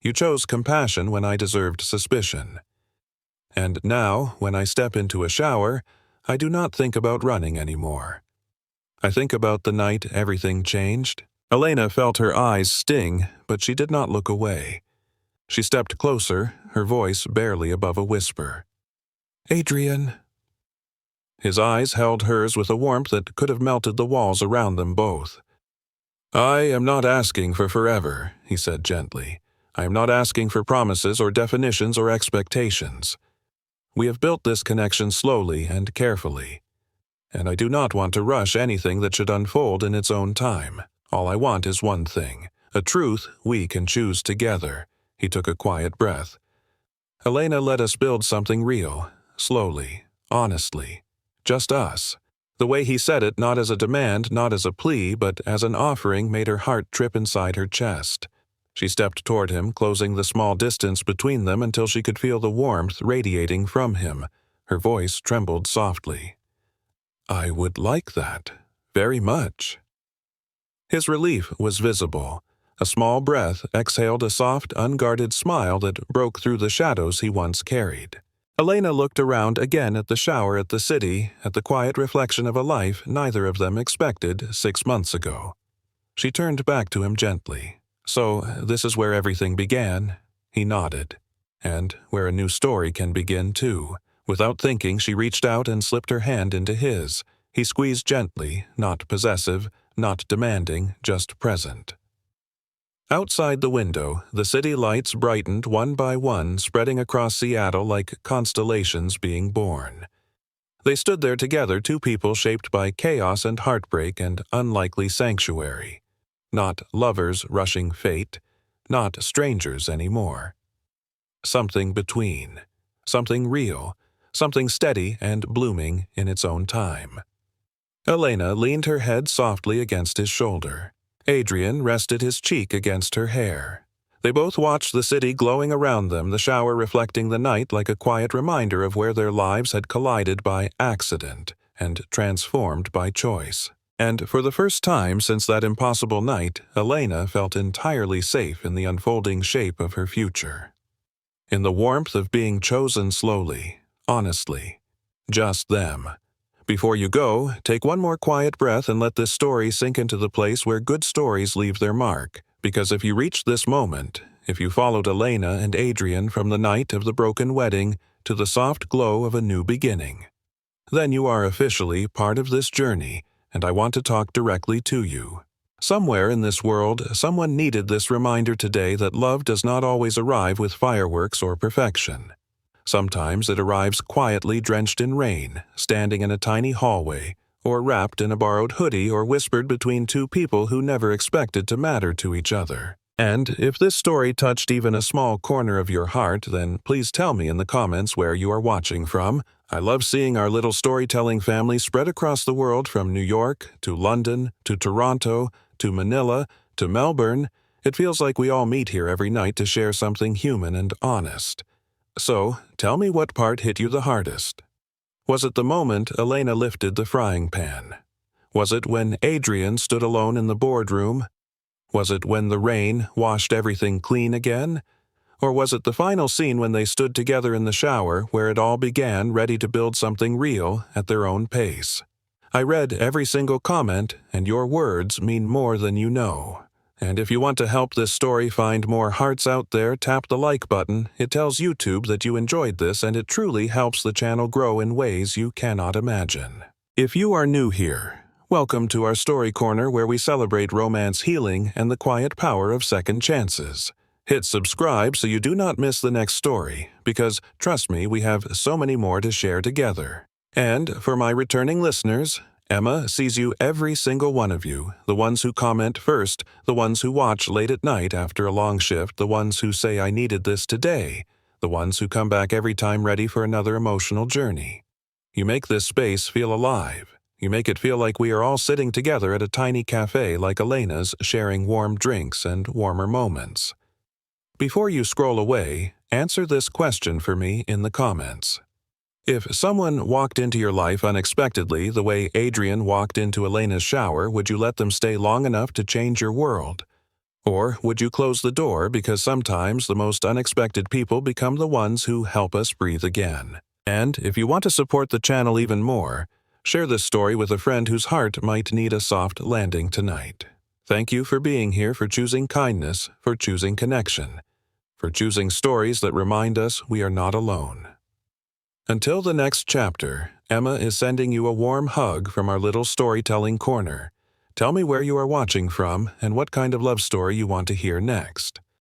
You chose compassion when I deserved suspicion. And now, when I step into a shower, I do not think about running anymore. I think about the night everything changed." Elena felt her eyes sting, but she did not look away. She stepped closer, her voice barely above a whisper. "Adrian." His eyes held hers with a warmth that could have melted the walls around them both. "I am not asking for forever," he said gently. "I am not asking for promises or definitions or expectations. We have built this connection slowly and carefully, and I do not want to rush anything that should unfold in its own time. All I want is one thing, a truth we can choose together." He took a quiet breath. "Elena, let us build something real, slowly, honestly. Just us." The way he said it, not as a demand, not as a plea, but as an offering, made her heart trip inside her chest. She stepped toward him, closing the small distance between them until she could feel the warmth radiating from him. Her voice trembled softly. "I would like that, very much." His relief was visible. A small breath exhaled a soft, unguarded smile that broke through the shadows he once carried. Elena looked around again at the shower, at the city, at the quiet reflection of a life neither of them expected 6 months ago. She turned back to him gently. "So, this is where everything began?" He nodded. "And where a new story can begin, too." Without thinking, she reached out and slipped her hand into his. He squeezed gently, not possessive, not demanding, just present. Outside the window, the city lights brightened one by one, spreading across Seattle like constellations being born. They stood there together, two people shaped by chaos and heartbreak and unlikely sanctuary. Not lovers rushing fate, not strangers anymore. Something between. Something real, something steady and blooming in its own time. Elena leaned her head softly against his shoulder. Adrian rested his cheek against her hair. They both watched the city glowing around them, the shower reflecting the night like a quiet reminder of where their lives had collided by accident and transformed by choice. And for the first time since that impossible night, Elena felt entirely safe in the unfolding shape of her future. In the warmth of being chosen slowly, honestly. Just them. Before you go, take one more quiet breath and let this story sink into the place where good stories leave their mark. Because if you reached this moment, if you followed Elena and Adrian from the night of the broken wedding to the soft glow of a new beginning, then you are officially part of this journey, and I want to talk directly to you. Somewhere in this world, someone needed this reminder today that love does not always arrive with fireworks or perfection. Sometimes it arrives quietly drenched in rain, standing in a tiny hallway, or wrapped in a borrowed hoodie, or whispered between two people who never expected to matter to each other. And if this story touched even a small corner of your heart, then please tell me in the comments where you are watching from. I love seeing our little storytelling family spread across the world, from New York to London to Toronto to Manila to Melbourne. It feels like we all meet here every night to share something human and honest. So, tell me what part hit you the hardest. Was it the moment Elena lifted the frying pan? Was it when Adrian stood alone in the boardroom? Was it when the rain washed everything clean again? Or was it the final scene when they stood together in the shower, where it all began, ready to build something real at their own pace? I read every single comment, and your words mean more than you know. And if you want to help this story find more hearts out there, tap the like button. It tells YouTube that you enjoyed this, and it truly helps the channel grow in ways you cannot imagine. If you are new here, welcome to our Story Corner, where we celebrate romance healing and the quiet power of second chances. Hit subscribe so you do not miss the next story, because, trust me, we have so many more to share together. And for my returning listeners, Emma sees you, every single one of you, the ones who comment first, the ones who watch late at night after a long shift, the ones who say I needed this today, the ones who come back every time ready for another emotional journey. You make this space feel alive. You make it feel like we are all sitting together at a tiny cafe like Elena's, sharing warm drinks and warmer moments. Before you scroll away, answer this question for me in the comments. If someone walked into your life unexpectedly, the way Adrian walked into Elena's shower, would you let them stay long enough to change your world? Or would you close the door, because sometimes the most unexpected people become the ones who help us breathe again? And if you want to support the channel even more, share this story with a friend whose heart might need a soft landing tonight. Thank you for being here, for choosing kindness, for choosing connection, for choosing stories that remind us we are not alone. Until the next chapter, Emma is sending you a warm hug from our little storytelling corner. Tell me where you are watching from and what kind of love story you want to hear next.